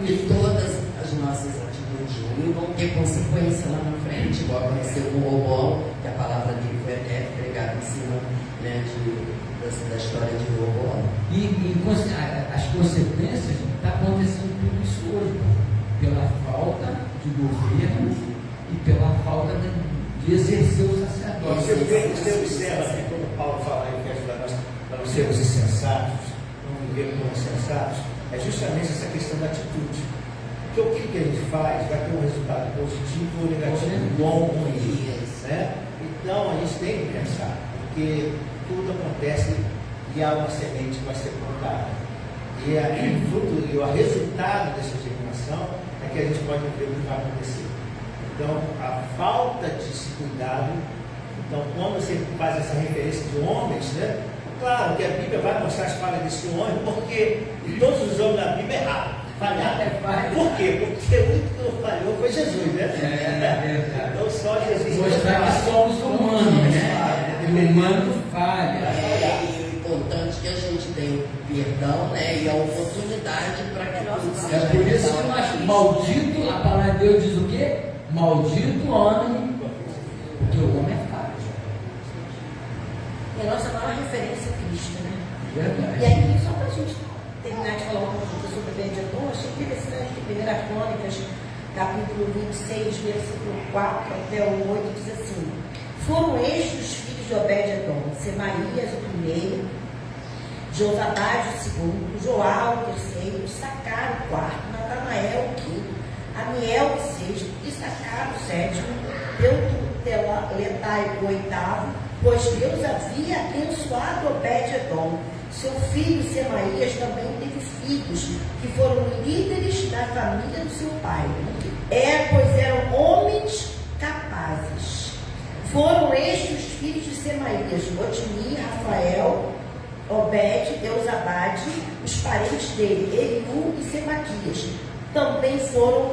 que todas as nossas atitudes ruins vão ter consequência lá na frente, igual aconteceu com o Roboão, que a palavra dele foi até pregada em cima, né, da história de Roboão. E as consequências, está acontecendo tudo isso hoje, pela falta de governo e pela falta de exercer o sacerdócio. Você observa que quando Paulo fala aí que ajuda nós para não sermos insensatos, não vivermos como insensatos, é justamente essa questão da atitude. Porque o que a gente faz vai ter um resultado positivo ou negativo, bom ou ruim. Né? Então a gente tem que pensar, porque tudo acontece e há uma semente que vai ser plantada. E o resultado dessa germinação é que a gente pode ver o que vai acontecer. Então, a falta de cuidado, então, quando você faz essa referência de homens, né? Claro que a Bíblia vai mostrar as falhas desse homem, porque todos os homens da Bíblia erraram, falharam. Por quê? Porque o único que não falhou foi Jesus, né? Então, só Jesus. Mostrar que somos humanos, né? E o humano falha. E o importante é que a gente tem o perdão, né, e a oportunidade para que tudo seja. É por isso que nós, maldito, a palavra de Deus diz o quê? Maldito o homem, porque o homem é falho. E a nossa maior referência é Cristo, né? Verdade. E aí, só para a gente terminar de falar um pouquinho sobre Obed-Edom, achei interessante que 1 Crônicas, capítulo 26, versículo 4 até o 8, diz assim: foram estes os filhos de Obed-Edom, Semaías o primeiro, Josabade o segundo, Joá o terceiro, Sacar o quarto, Natanael o quinto, Amiel o sexto, Issacar o sétimo, Letai o oitavo, pois Deus havia abençoado Obed-Edom. Seu filho Semaías também teve filhos, que foram líderes da família do seu pai. Pois eram homens capazes. Foram estes os filhos de Semaías: Otni, Rafael, Obed, Eusabade, os parentes dele, Eliú e Semaquias. Também foram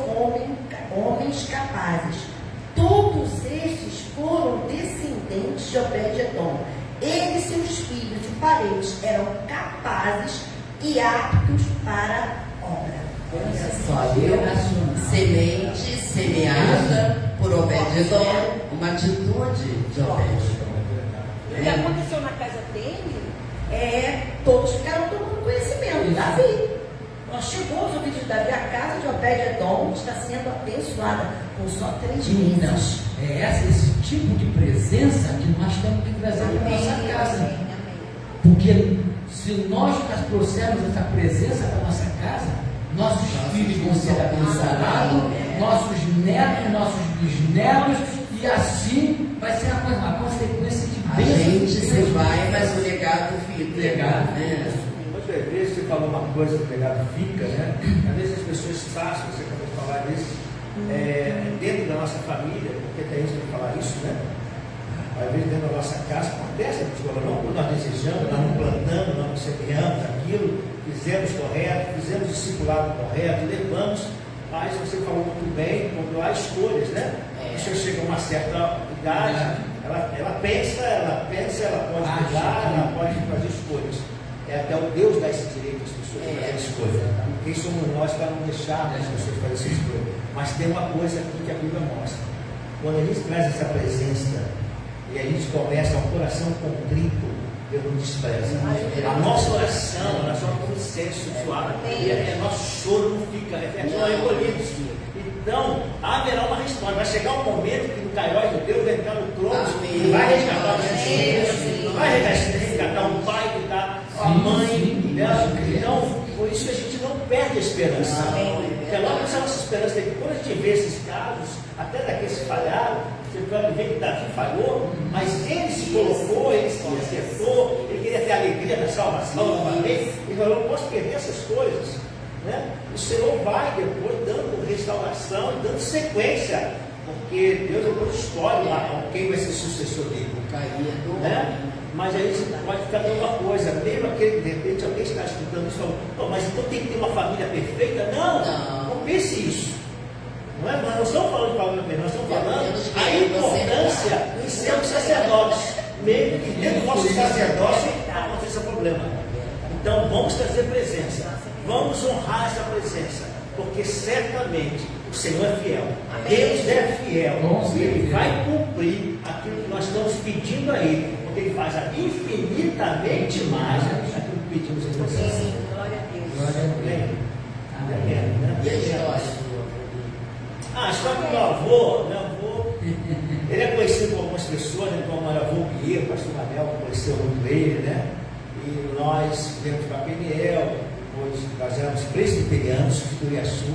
homens capazes. Todos estes foram descendentes de Obed-Edom. Ele e seus filhos e parentes eram capazes e aptos para a obra. Olha só, semente semeada por Obed-Edom, uma atitude de Obed-Edom. O que aconteceu na casa dele todos ficaram tomando conhecimento. Davi. Chegou aos ouvidos de Davi, a casa de Obed-Edom está sendo abençoada com só 3 meses. É esse tipo de presença que nós temos que trazer para a nossa casa. Porque se nós trouxermos essa presença para a nossa casa, nossos filhos vão ser abençoados, nossos netos, nossos bisnetos, e assim vai ser uma consequência de bênção. A gente se vai, mas o legado fica. Legado, né? Às vezes você falou uma coisa, o legado fica, né? Às vezes as pessoas passam, você acabou de falar disso, dentro da nossa família, porque até a gente tem que falar isso, né? Às vezes dentro da nossa casa acontece, não quando nós desejamos, nós não plantamos, nós não semeamos aquilo, fizemos correto, fizemos discipulado correto, levamos, mas você falou muito bem, quando há escolhas, né? A pessoa chega a uma certa idade, ela pensa, ela pode mudar, ela pode fazer escolhas. É até o Deus dá esse direito às pessoas de fazer escolhas. Quem somos nós para não deixar as pessoas fazerem essa escolha? Mas tem uma coisa aqui que a Bíblia mostra. Quando a gente traz essa presença e a gente começa um coração contrito, Deus não despreza. A nossa oração, a nossa consciência suave, nosso choro não fica, não é recolhido. Então, haverá uma resposta. Vai chegar um momento que no Kairos de Deus vai entrar no trono e vai resgatar os filhos, vai resgatar um pai que está, a mãe. Então, por isso que a gente não perde a esperança. Porque logo essa nossa esperança, quando a gente vê esses casos, até daqueles que falharam, você pode ver que Davi falhou, mas ele se colocou, ele se acertou, ele queria ter a alegria da salvação novamente. Ele falou: não posso perder essas coisas. Né? O Senhor vai depois dando restauração, dando sequência, porque Deus depois escolhe lá quem vai ser sucessor dele. Né? Mas aí você pode ficar dando uma coisa, mesmo aquele que de repente alguém está escutando isso e fala: mas então tem que ter uma família perfeita? Não pense isso. Nós não estamos falando de família perfeita, nós estamos falando a importância de sermos sacerdotes, mesmo que dentro do nosso sacerdócio aconteça problema. Então vamos trazer presença. Vamos honrar essa presença, porque certamente o Senhor é fiel. Deus é fiel. Ele vai cumprir aquilo que nós estamos pedindo a Ele, porque Ele faz infinitamente mais aquilo que pedimos a você. Glória a Deus. Amém. E a história? A história do meu avô, ele é conhecido por algumas pessoas, né, como o avô Pierre, o pastor Manel conheceu muito ele, né? E nós viemos para Peniel. Nós éramos presbiterianos de Turiaçu,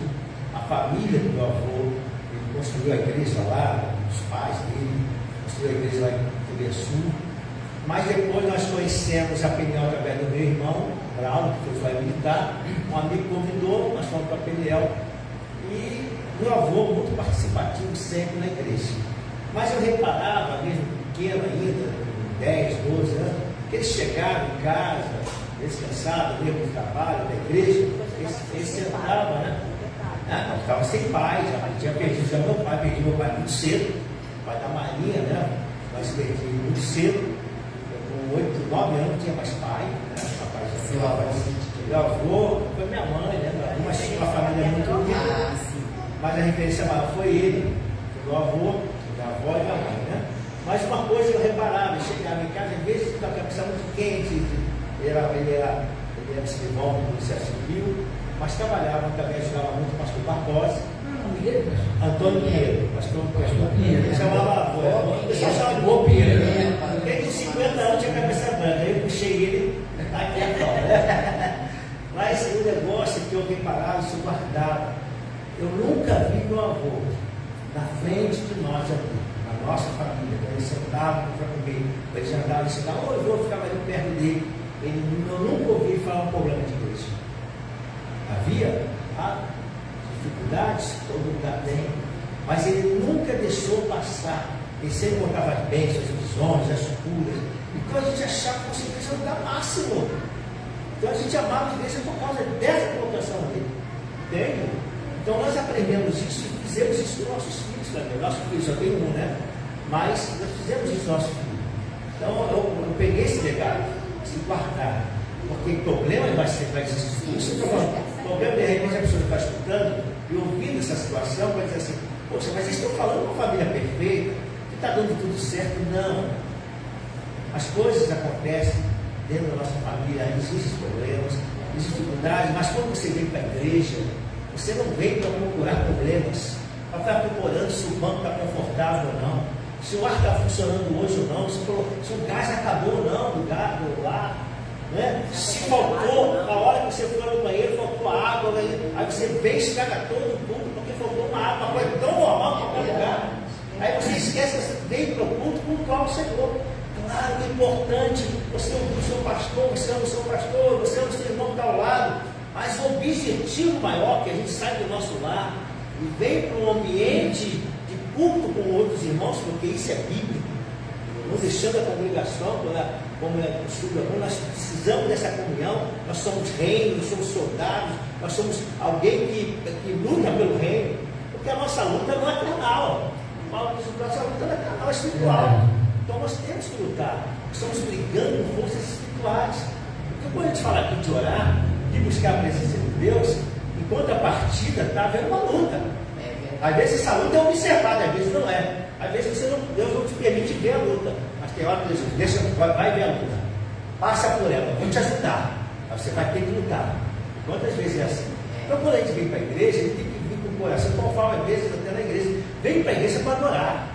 a família do meu avô, ele construiu a igreja lá, os pais dele, construiu a igreja lá em Turiaçu. Mas depois nós conhecemos a Peniel através do meu irmão, Brauno, que foi militar. Um amigo convidou, nós fomos para Peniel. E meu avô, muito participativo sempre na igreja. Mas eu reparava, mesmo pequeno ainda, com 10, 12 anos, que eles chegavam em casa, eles cansados, mesmo do trabalho, da igreja, eles sentavam, né? Não, estavam sem pai, já tinha perdido, perdi meu pai muito cedo, o pai da Marinha, né? Nós perdimos muito cedo, com 8, 9 anos não tinha mais pai, né? Meu avô, foi minha mãe, né? Mas tinha uma família muito unida, mas a referência maior foi ele, foi meu avô, minha avó e minha mãe, né? Mas uma coisa eu reparava, eu chegava em casa, às vezes com a cabeça muito quente, ele era escrivão do Polícia Civil, mas trabalhava também, ajudava muito o pastor Barbosa. Antônio Pinheiro, pastor Pinheiro. Ele chamava avô, o pessoal chamava de avô Pinheiro. Ele de 50 anos tinha cabeça branca, aí eu puxei ele aqui agora. Mas o negócio que eu reparava, isso eu guardava. Eu nunca vi meu avô na frente de nós aqui, na nossa família, quando ele sentava para comer, ele sentava e sentava, eu vou ficar mais perto dele. Eu nunca ouvi falar um problema de igreja. Havia dificuldades, todo lugar tem, mas ele nunca deixou passar. Ele sempre contava as bênçãos, as visões, as curas. Então a gente achava que fosse igreja no lugar máximo. Então a gente amava a igreja por causa dessa colocação dele. Entende? Então nós aprendemos isso e fizemos isso com nossos filhos também. Nosso filho só tem um, né? Mas nós fizemos isso com nossos filhos. Então eu peguei esse legado, se guardar. Porque problema vai existir. Isso eu estou falando. Problema, de repente, a pessoa está escutando e ouvindo essa situação, vai dizer assim: poxa, mas eles estão falando de uma família perfeita, que está dando tudo certo. Não. As coisas acontecem dentro da nossa família, existem problemas, existem dificuldades, mas quando você vem para a igreja, você não vem para procurar problemas, para estar procurando se o banco está confortável ou não, se o ar está funcionando hoje ou não, se o gás acabou ou não do lar. Né? Se faltou, a hora que você for no banheiro, faltou água, aí você vem e estraga todo o culto porque faltou uma água, uma coisa tão normal em qualquer lugar. Aí você esquece que você veio para o culto com o qual chegou. Claro que é importante, você é o seu pastor, você ama o seu pastor, você ama o seu irmão que está ao lado, mas o objetivo maior que a gente sai do nosso lar e vem para um ambiente de culto com outros irmãos, porque isso é bíblico. não deixando a congregação, como nós precisamos dessa comunhão, nós somos reino, nós somos soldados, nós somos alguém que luta pelo reino, porque a nossa luta não é carnal, nossa luta não é carnal, é espiritual. Então nós temos que lutar, estamos brigando com forças espirituais. Então quando a gente fala aqui de orar, de buscar a presença de Deus, em contrapartida está havendo uma luta. Às vezes essa luta é observada, às vezes não é. Às vezes Deus não te permite ver a luta, mas tem hora que Deus vai ver a luta. Passa por ela, vou te ajudar, mas você vai ter que lutar. Quantas vezes é assim? Então quando a gente vem para a igreja, a gente tem que vir com o coração, como fala às vezes até na igreja, vem para a igreja para adorar,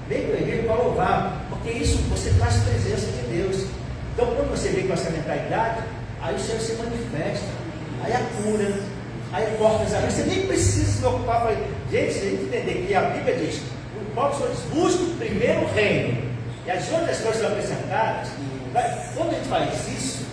vem para a igreja para louvar, porque isso você traz presença de Deus. Então quando você vem com essa mentalidade, aí o Senhor se manifesta, aí a cura, aí portas abertas. Você nem precisa se preocupar com isso. Gente, se a gente entender que a Bíblia diz, o próprio Senhor diz, busque primeiro o reino, e as outras coisas são acrescentadas. Quando a gente faz isso,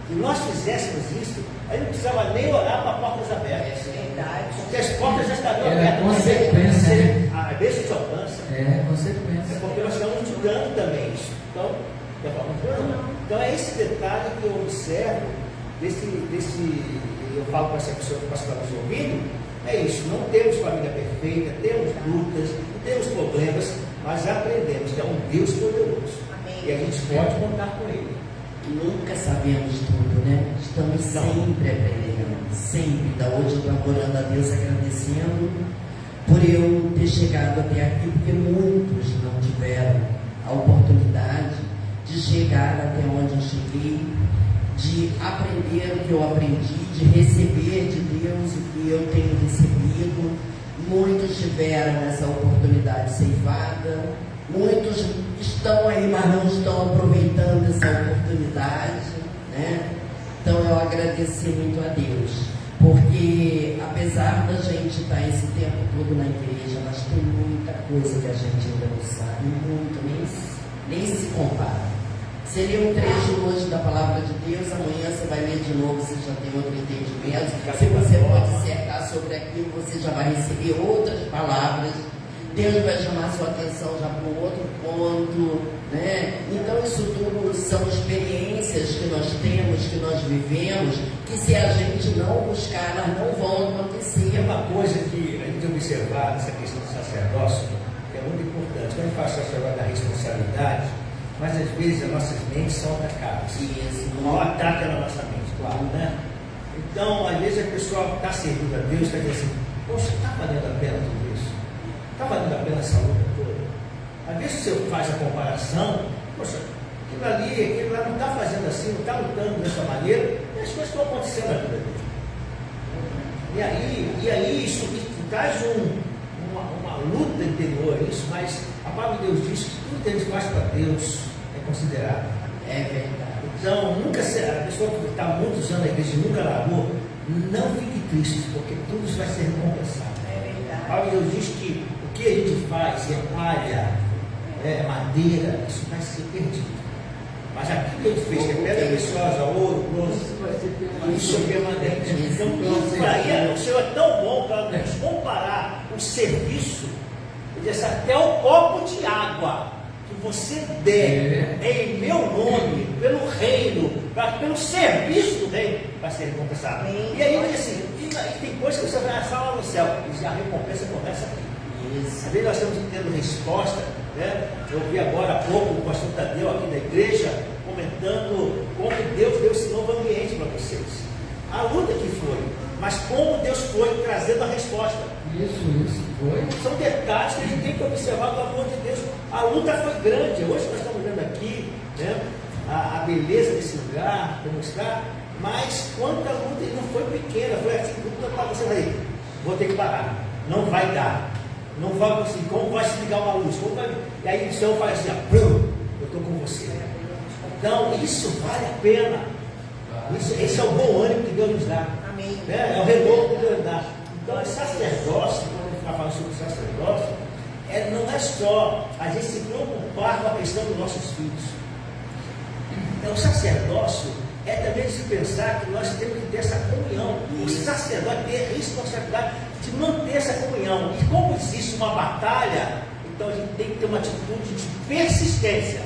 e nós fizéssemos isso, aí não precisava nem orar para portas abertas. É verdade. Porque as portas já estariam É abertas. consequência, né? A bênção te alcança. É consequência. É porque nós estamos estudando também isso. Então, quer falar uma coisa? Então é esse detalhe que eu observo eu falo para essa pessoa que está nos ouvindo, é isso, não temos família perfeita, temos lutas, temos problemas, mas aprendemos que é um Deus poderoso. Amém. E a gente pode contar com Ele. Nunca sabemos tudo, né? Estamos sempre aprendendo, sempre. Da hoje eu estou orando a Deus, agradecendo por eu ter chegado até aqui, porque muitos não tiveram a oportunidade de chegar até onde eu cheguei, de aprender o que eu aprendi, de receber de Deus o que eu tenho recebido. Muitos tiveram essa oportunidade ceifada, muitos estão aí, mas não estão aproveitando essa oportunidade, né? Então eu agradeci muito a Deus, porque apesar da gente estar esse tempo todo na igreja, mas tem muita coisa que a gente ainda não sabe, nem se compara. Seria um trecho hoje da palavra de Deus, amanhã você vai ler de novo, você já tem outro entendimento. Se você pode cercar sobre aquilo, você já vai receber outras palavras. Deus vai chamar sua atenção já para um outro ponto, né? Então isso tudo são experiências que nós temos, que nós vivemos, que se a gente não buscar, elas não vão acontecer. E uma coisa que a gente observar nessa questão do sacerdócio, que é muito importante, quando a gente faz sacerdócio da responsabilidade, mas às vezes as nossas mentes são atacadas. Isso. O mal ataca na nossa mente, claro, né? Então, às vezes a pessoa está servindo a Deus e está dizendo assim, poxa, está valendo a pena tudo isso? Está valendo a pena essa luta toda? Às vezes você faz a comparação, poxa, aquilo lá não está fazendo assim, não está lutando dessa maneira, e as coisas estão acontecendo na vida dele. E aí isso traz uma luta interior, isso, mas a palavra de Deus diz que tudo que a gente faz para Deus é considerado. É verdade. Então, nunca será, a pessoa que está muitos anos na igreja e nunca largou, não fique triste, porque tudo isso vai ser recompensado. É verdade. A palavra de Deus diz que o que a gente faz é palha, é madeira, isso vai ser perdido. Mas aquilo que a gente fez, que é pedra preciosa, ouro, bronze, isso é permanente. Então, tudo para ele, o Senhor é tão bom para nos comparar o serviço, ele diz, até o copo de água que você der em meu nome, pelo reino, pelo serviço do reino, vai ser recompensado. E aí ele diz assim, e tem coisas que você vai achar lá no céu, e a recompensa começa aqui. Às vezes nós estamos tendo resposta, né? Eu vi agora há pouco o pastor Tadeu aqui da igreja comentando como Deus deu esse novo ambiente para vocês. A luta que foi, mas como Deus foi trazendo a resposta. Isso foi. São detalhes que a gente tem que observar do amor de Deus. A luta foi grande. Hoje nós estamos vendo aqui, né, a beleza desse lugar, como está, mas quanta luta, ele não foi pequena, foi assim, luta para você aí, vou ter que parar, não vai dar, não vai conseguir, como vai se ligar uma luz, como vai... E aí o Senhor faz assim, eu estou com você. Então isso vale a pena. Esse é o bom ânimo que Deus nos dá. Amém. É o renovo que Deus nos dá. Então o sacerdócio, quando a gente está falando sobre o sacerdócio, não é só a gente se preocupar com a questão dos nossos filhos. Então o sacerdócio é também se pensar que nós temos que ter essa comunhão. O sacerdote tem a responsabilidade de manter essa comunhão. E como existe uma batalha, então a gente tem que ter uma atitude de persistência.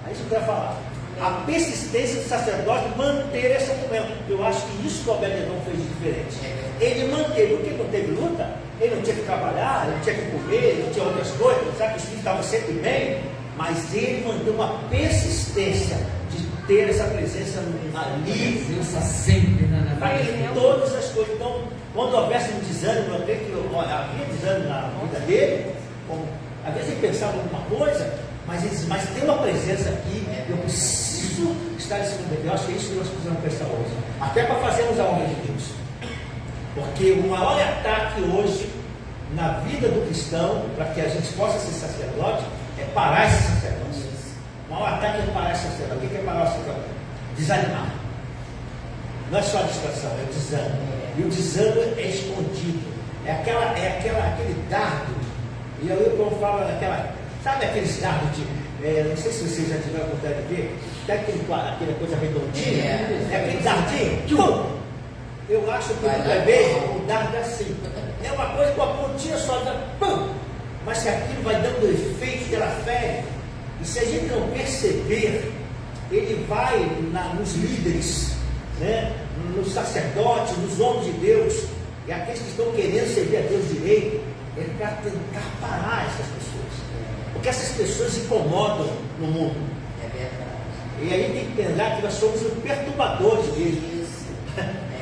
É isso que eu quero falar. A persistência do sacerdote manter essa comunhão. Eu acho que isso que o Obed-Edom fez de diferente. Ele manteve, porque não teve luta, ele não tinha que trabalhar, ele não tinha que comer, ele não tinha outras coisas, sabe? Os filhos estavam sempre bem, mas ele manteve uma persistência de ter essa presença ali. Presença sempre na Para vida. ele, todas as coisas. Então, quando houvesse um desânimo, eu creio que havia desânimo na vida dele, às vezes ele pensava em alguma coisa, mas tem uma presença aqui, eu preciso estar nesse momento. Eu acho que é isso que nós precisamos pensar hoje. Até para fazermos a obra de Deus. Porque o maior ataque hoje na vida do cristão, para que a gente possa ser sacerdote, é parar esse sacerdócio. O maior ataque é parar esse sacerdócio. O que é parar o sacerdócio? Desanimar. Não é só a distração, é o desânimo. E o desânimo é escondido. É aquele dardo. E eu quando falo daquela. Sabe aqueles dardos de. Não sei se vocês já tiveram a oportunidade de ver. Tem aquela coisa redondinha. É aquele dardinho. Eu acho que muitas vezes o dardo é assim. É uma coisa com a pontinha só, pum! Mas se aquilo vai dando efeito pela fé, e se a gente não perceber, ele vai nos líderes, né? Nos sacerdotes, nos homens de Deus, e aqueles que estão querendo servir a Deus direito, é para tentar parar essas pessoas. Porque essas pessoas incomodam no mundo. É verdade. E aí tem que pensar que nós somos os perturbadores deles.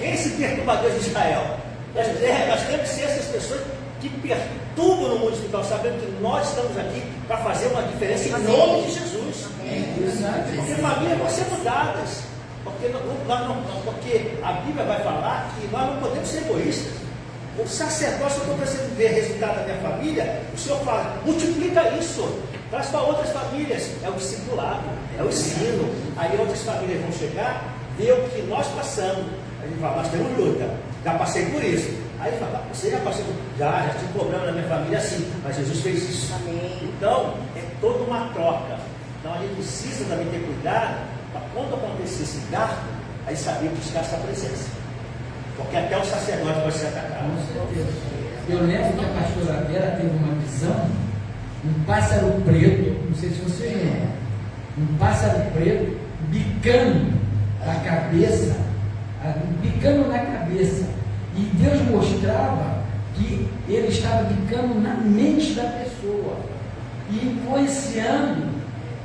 Esse perturbador de Israel. Nós temos que ser essas pessoas que perturbam no mundo espiritual, sabendo que nós estamos aqui para fazer uma diferença em nome de Jesus. Porque famílias vão ser mudadas. Porque a Bíblia vai falar que nós não podemos ser egoístas. O sacerdócio, eu estou precisando ver resultado da minha família, o Senhor fala, multiplica isso, traz para outras famílias. É o discipulado, é o ensino. Aí outras famílias vão chegar, ver o que nós passamos. Aí ele fala, nós temos luta, já passei por isso. Aí ele fala, você já passou? Já tive problema na minha família assim, mas Jesus fez isso. Amém. Então, é toda uma troca. Então a gente precisa também ter cuidado para quando acontecer esse dardo, aí saber buscar essa presença. Porque até o sacerdote vai ser atacado. Com certeza. Eu lembro que a pastora Vera teve uma visão, um pássaro preto, não sei se vocês lembram, um pássaro preto bicando a cabeça, bicando na cabeça. E Deus mostrava que ele estava bicando na mente da pessoa e influenciando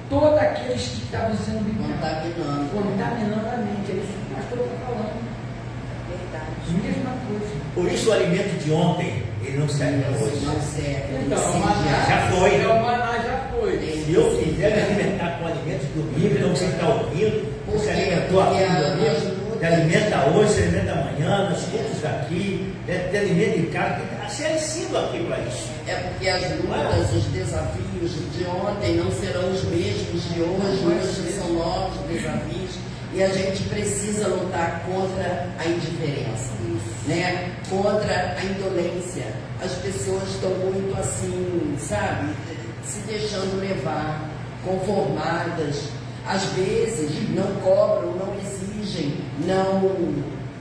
todos aqueles que estavam sendo bicados, contaminando a mente. É isso que o pastor está falando. Verdade. Mesma coisa. Por isso o alimento de ontem, ele não serve para hoje. Não serve. Então, o maná já foi. O maná já foi. Se eu quiser me alimentar com alimentos do domingo, então você está ouvindo, você alimentou aqui no domingo, se alimenta hoje, se alimenta amanhã, nos cultos daqui, te alimenta em casa, você é ensino aqui para isso. É porque as lutas, os desafios de ontem não serão os mesmos de hoje, hoje são novos desafios. E a gente precisa lutar contra a indiferença, né? Contra a indolência. As pessoas estão muito assim, sabe, se deixando levar, conformadas. Às vezes não cobram, não exigem, não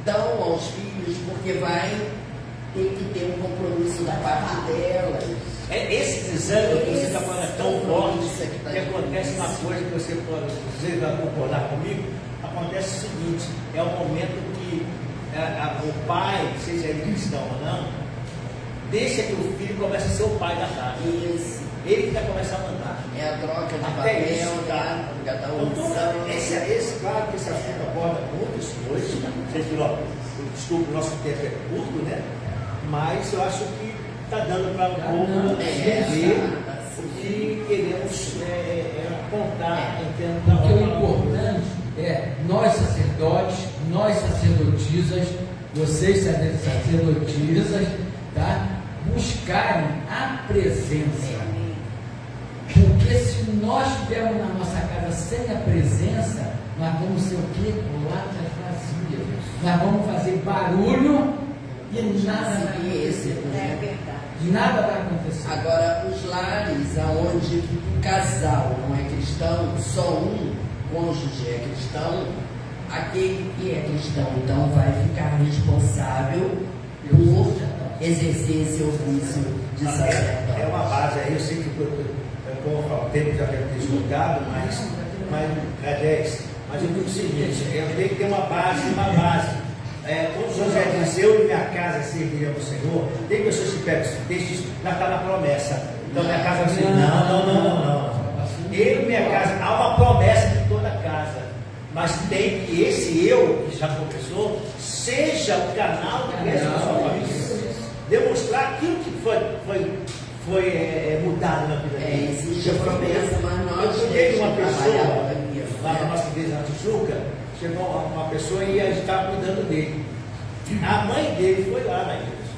dão aos filhos, porque vai ter que ter um compromisso da parte delas. Esse desânimo que você está falando é tão forte que que acontece uma coisa que você vai concordar comigo. Acontece o seguinte, é o momento que o pai, seja ele cristão ou não, deixa que o filho comece a ser o pai da casa. Isso. Ele que vai começar a mandar. É a troca de Até papel, isso, tá? cada Então, claro que esse assunto aborda muitas coisas. Vocês viram, desculpa, o nosso tempo é curto, né? Mas eu acho que está dando para o povo entender o que queremos apontar em termos da Porque o obra. importante é nós sacerdotes, nós sacerdotisas, vocês sacerdotisas, tá? Buscarem a presença. Porque se nós estivermos na nossa casa sem a presença, nós vamos ser o quê? Latas vazias. Nós vamos fazer barulho e nada vai acontecer. É verdade. Nada vai acontecer. Agora, os lares onde o casal não é cristão, só um cônjuge é cristão, aquele que é cristão, então vai ficar responsável por exercer esse ofício de sacerdote. É uma base aí, eu sei que como eu falo, o tempo já deve ter esgotado, mas é 10. Mas eu digo o seguinte, eu tenho que ter uma base. Quando José diz, eu e minha casa serviremos ao Senhor, tem pessoas que pegam esse texto, já está na promessa. Então minha casa vai ser, não. Eu e minha casa, há uma promessa de toda casa. Mas tem que esse eu, que já começou, seja o canal de bênção da sua família. Demonstrar aquilo que foi mudado na vida dele. Existe a promessa, mas nós eu cheguei uma pessoa lá na nossa igreja na Tijuca, chegou uma pessoa e a gente estava cuidando dele. A mãe dele foi lá na igreja.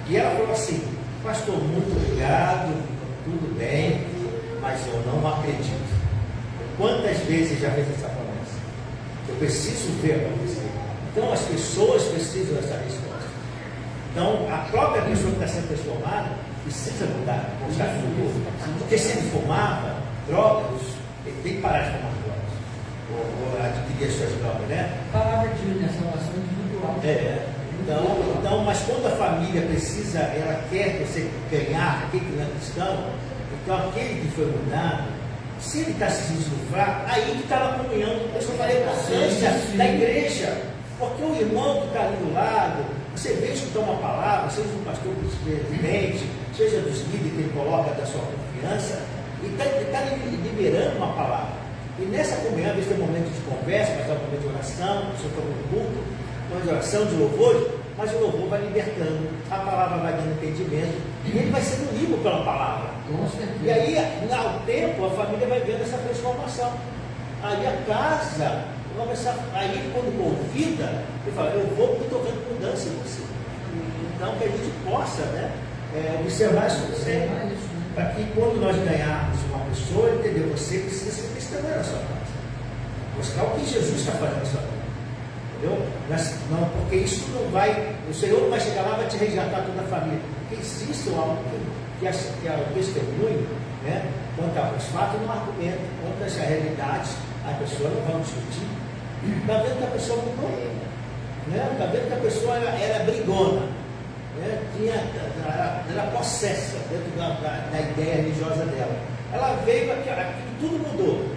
E ela falou assim, pastor, muito obrigado, tudo bem, mas eu não acredito. Quantas vezes já fez essa promessa? Eu preciso ver acontecer. Então as pessoas precisam dessa resposta. Então a própria pessoa que está sendo transformada precisa mudar, porque se ele fumava drogas, ele tem que parar de fumar drogas, ou adquirir as suas drogas, né? Palavra de salvação individual. Então, mas quando a família precisa, ela quer você ganhar, aquele que não é cristão, então aquele que foi mudado, se ele está se sentindo fraco, aí que está na comunhão, por isso eu falei a importância da igreja, porque o irmão que está ali do lado, você vem escutar uma palavra, seja do pastor presidente, seja dos líderes que ele coloca da sua confiança, e está liberando uma palavra. E nessa comunhão, às vezes tem um momento de conversa, mas é um momento de oração, você está no culto, um momento de oração, de louvor, mas o louvor vai libertando, a palavra vai dando entendimento, e ele vai sendo livre pela palavra. E aí, ao tempo, a família vai vendo essa transformação. Aí a casa, aí quando convida, ele fala, eu vou porque estou vendo mudança em você. Então que a gente possa, né, observar isso sempre. Para que quando nós ganharmos uma pessoa, entender, você precisa ser testemunha na sua casa. Mostrar o que Jesus está fazendo na sua vida. Entendeu? Não, porque isso não vai, o Senhor não vai chegar lá e vai te resgatar toda a família. Porque existe algo que é o testemunho, né? Quanto aos fatos, não argumenta. Quanto às realidades, a pessoa não vai discutir. Está vendo que a pessoa mudou. Está vendo que a pessoa era brigona. Era possessa dentro da ideia religiosa dela. Ela veio aqui, tudo mudou.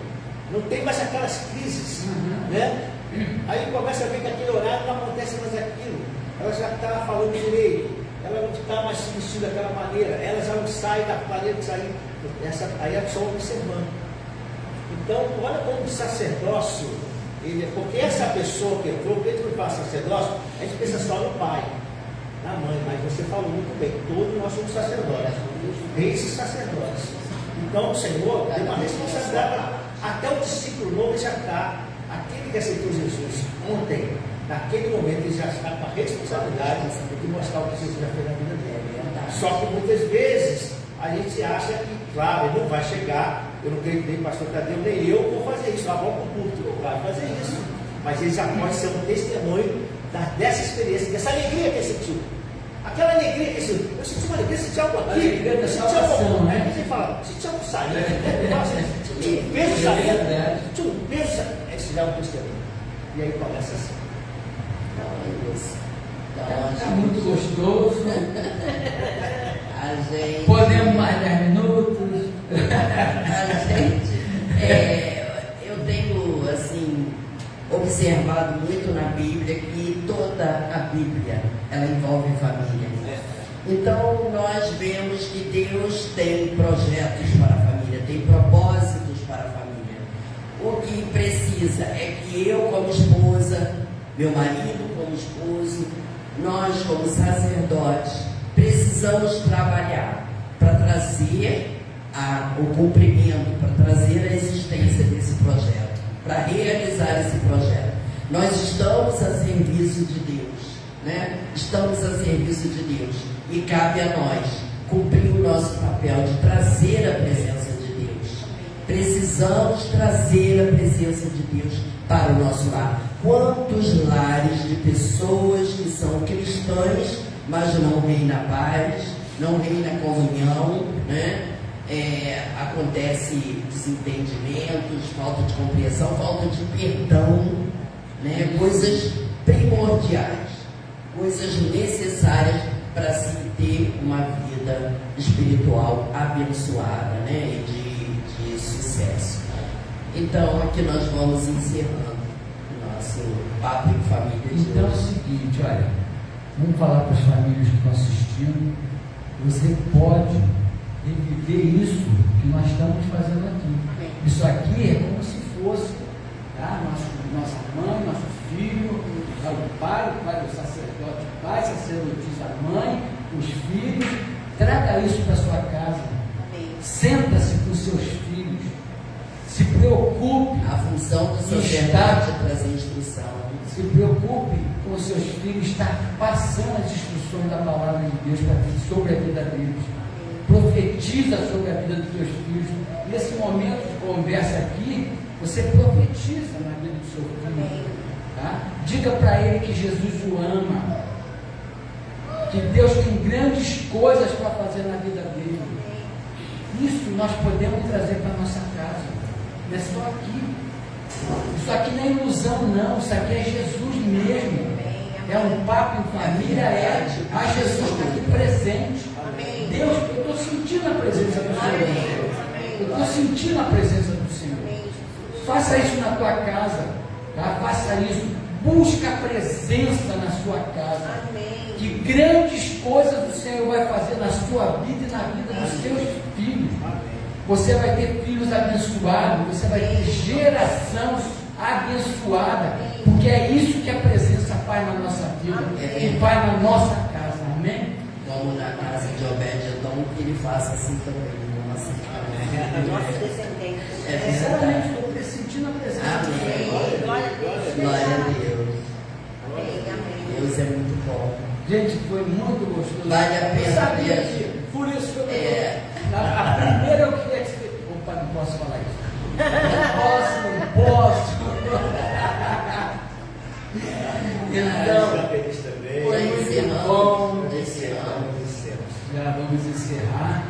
Não tem mais aquelas crises. Né? Aí começa a ver que aquele horário não acontece mais aquilo. Ela já está falando direito. Ela não está mais se vestindo daquela maneira. Ela já não sai da maneira de sair. Aí é só observando. Então, olha como o sacerdócio, porque essa pessoa que entrou, porque a gente não faz sacerdócio, a gente pensa só no pai, na mãe, mas você falou muito bem, todos nós somos sacerdotes, reis e sacerdotes. Então o Senhor tem uma responsabilidade, até o discípulo novo já está, aquele que aceitou Jesus ontem, naquele momento ele já está com a responsabilidade de mostrar o que Jesus já fez na vida dele. Só que muitas vezes a gente acha que, claro, ele não vai chegar, eu não creio que nem o pastor Tadeu, nem eu vou fazer isso, lá vou para o culto, vai fazer isso. Mas ele já pode ser um testemunho dessa experiência, dessa alegria que ele sentiu. Aquela alegria que ele sentiu. Eu senti uma alegria, senti algo aqui. Eu senti algo, né? Você fala, senti algo saindo. Senti um peso saindo. Senti um peso saindo. Esse já é um testemunho. E aí começa assim. Está muito gostoso. A gente... Podemos mais 10 minutos. A gente, eu tenho assim observado muito na Bíblia que toda a Bíblia ela envolve família. Então nós vemos que Deus tem projetos para a família, tem propósitos para a família. O que precisa é que eu como esposa, meu marido como esposo, nós como sacerdotes precisamos trabalhar para trazer o cumprimento, para trazer a existência desse projeto, para realizar esse projeto. Nós estamos a serviço de Deus, né? Estamos a serviço de Deus e cabe a nós cumprir o nosso papel de trazer a presença de Deus. Precisamos trazer a presença de Deus para o nosso lar. Quantos lares de pessoas que são cristãs, mas não reina a paz, não reina a comunhão, né? Acontece desentendimentos, falta de compreensão, falta de perdão, né? Coisas primordiais, coisas necessárias para se ter uma vida espiritual abençoada, né? E de sucesso. Então, aqui nós vamos encerrando o nosso Papo em Família de Então é o hoje. seguinte, olha, vamos falar para as famílias que estão assistindo, você pode reviver isso que nós estamos fazendo aqui. Isso aqui é como se fosse, tá? Nossa mãe, nosso filho, o pai do sacerdote, o pai sacerdotisa, a mãe, os filhos. Traga isso para sua casa. Senta-se com seus filhos. Se preocupe. A função do sacerdote é trazer instrução. Se preocupe com os seus filhos, estar passando as instruções da palavra de Deus sobre a vida deles. Profetiza sobre a vida dos teus filhos. Nesse momento de conversa aqui, você profetiza na vida do seu filho. Tá? Diga para ele que Jesus o ama, que Deus tem grandes coisas para fazer na vida dele. Isso nós podemos trazer para a nossa casa. Não é só aqui. Isso aqui não é ilusão, não. Isso aqui é Jesus mesmo. É um papo em família, mas Jesus está aqui presente. Deus, eu estou sentindo a presença do Senhor. Eu estou sentindo a presença do Senhor. Faça isso na tua casa. Tá? Faça isso. Busca a presença na sua casa. Que grandes coisas o Senhor vai fazer na sua vida e na vida dos seus filhos. Você vai ter filhos abençoados. Você vai ter geração abençoada. Porque é isso que a presença faz na nossa vida. E faz na nossa casa. Amém? Vamos na casa de Obed-Edom, que ele faça assim também. Nossos descendentes. Sinceramente, estou sentindo a presença. Amém. Glória a Deus. Glória a Deus. Amém. Deus é muito bom. Gente, foi muito gostoso. Vale a pena Sabia ver. que, por isso que eu a primeira eu queria que você. Opa, não posso falar isso. Não posso. Então, feliz também. foi muito bom. Encerramos. Já vamos encerrar.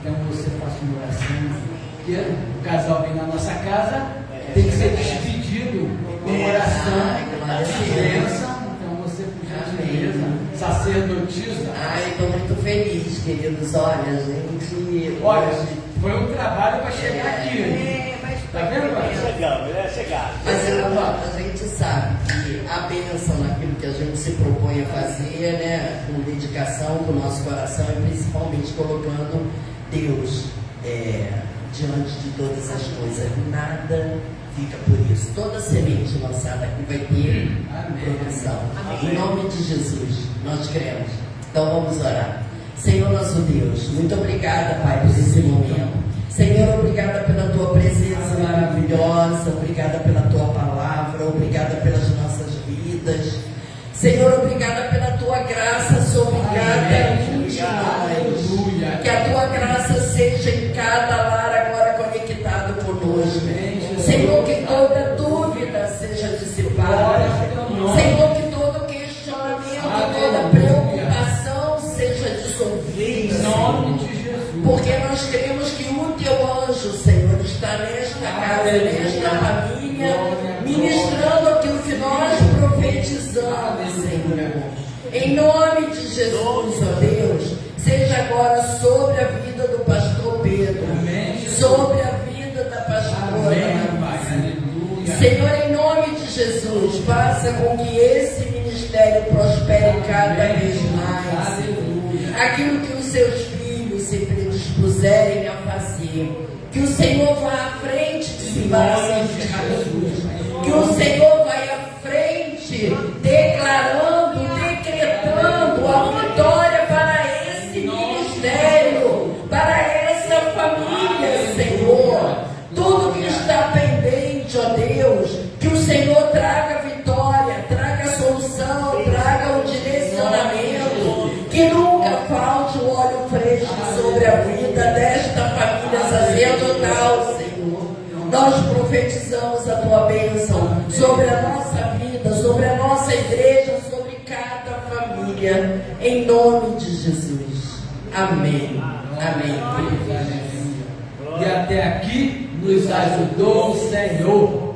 Então você faça uma oração. Porque o casal vem na nossa casa, tem que ser despedido com oração, bênção. Então você, por gentileza, sacerdotisa. Ai, estou muito feliz, queridos. Olha, gente. Olha, foi um trabalho para chegar aqui. Tá vendo, pastor? Chegamos. Mas a gente sabe que a bênção naquilo que a gente se propõe a fazer, né, com dedicação, com o nosso coração, e principalmente colocando Deus diante de todas as coisas. Nada fica por isso. Toda semente lançada aqui vai ter produção. Em nome de Jesus, nós cremos. Então vamos orar. Senhor nosso Deus, muito obrigada, Pai, por esse momento. Senhor, obrigada pela Tua presença maravilhosa, obrigada pela Tua palavra, obrigada pelas nossas vidas. Senhor, obrigada pela Tua graça sobre cada um de nós. Que a Tua graça seja em cada lar agora conectado conosco. Senhor, que toda dúvida seja dissipada. Senhor, que todo questionamento, toda preocupação seja dissolvida. Em nome de Jesus. Porque nós cremos que o Teu anjo, Senhor, está nesta casa, nesta família, ministrando aquilo que nós profetizamos, Senhor. Em nome de Jesus, ó Deus, seja agora sobre a vida do pastor Pedro, sobre a vida da pastora Marisa. Senhor, em nome de Jesus, faça com que esse ministério prospere cada vez mais, Senhor. Aquilo que os seus filhos se predispuserem a fazer, que o Senhor vá à frente desembaraçando de Jesus, que o Senhor vai à frente declarando, decretando a vitória para esse ministério, para essa família, Senhor. Tudo que está pendente, ó Deus, que o Senhor traga vitória, traga solução, traga o direcionamento, que nunca falte o óleo fresco sobre a vida desta família sacerdotal, Senhor. Nós profetizamos a Tua bênção sobre a nossa vida, sobre a nossa igreja, sobre cada família, em nome de Jesus. Amém. Amém. E até aqui nos ajudou o Senhor.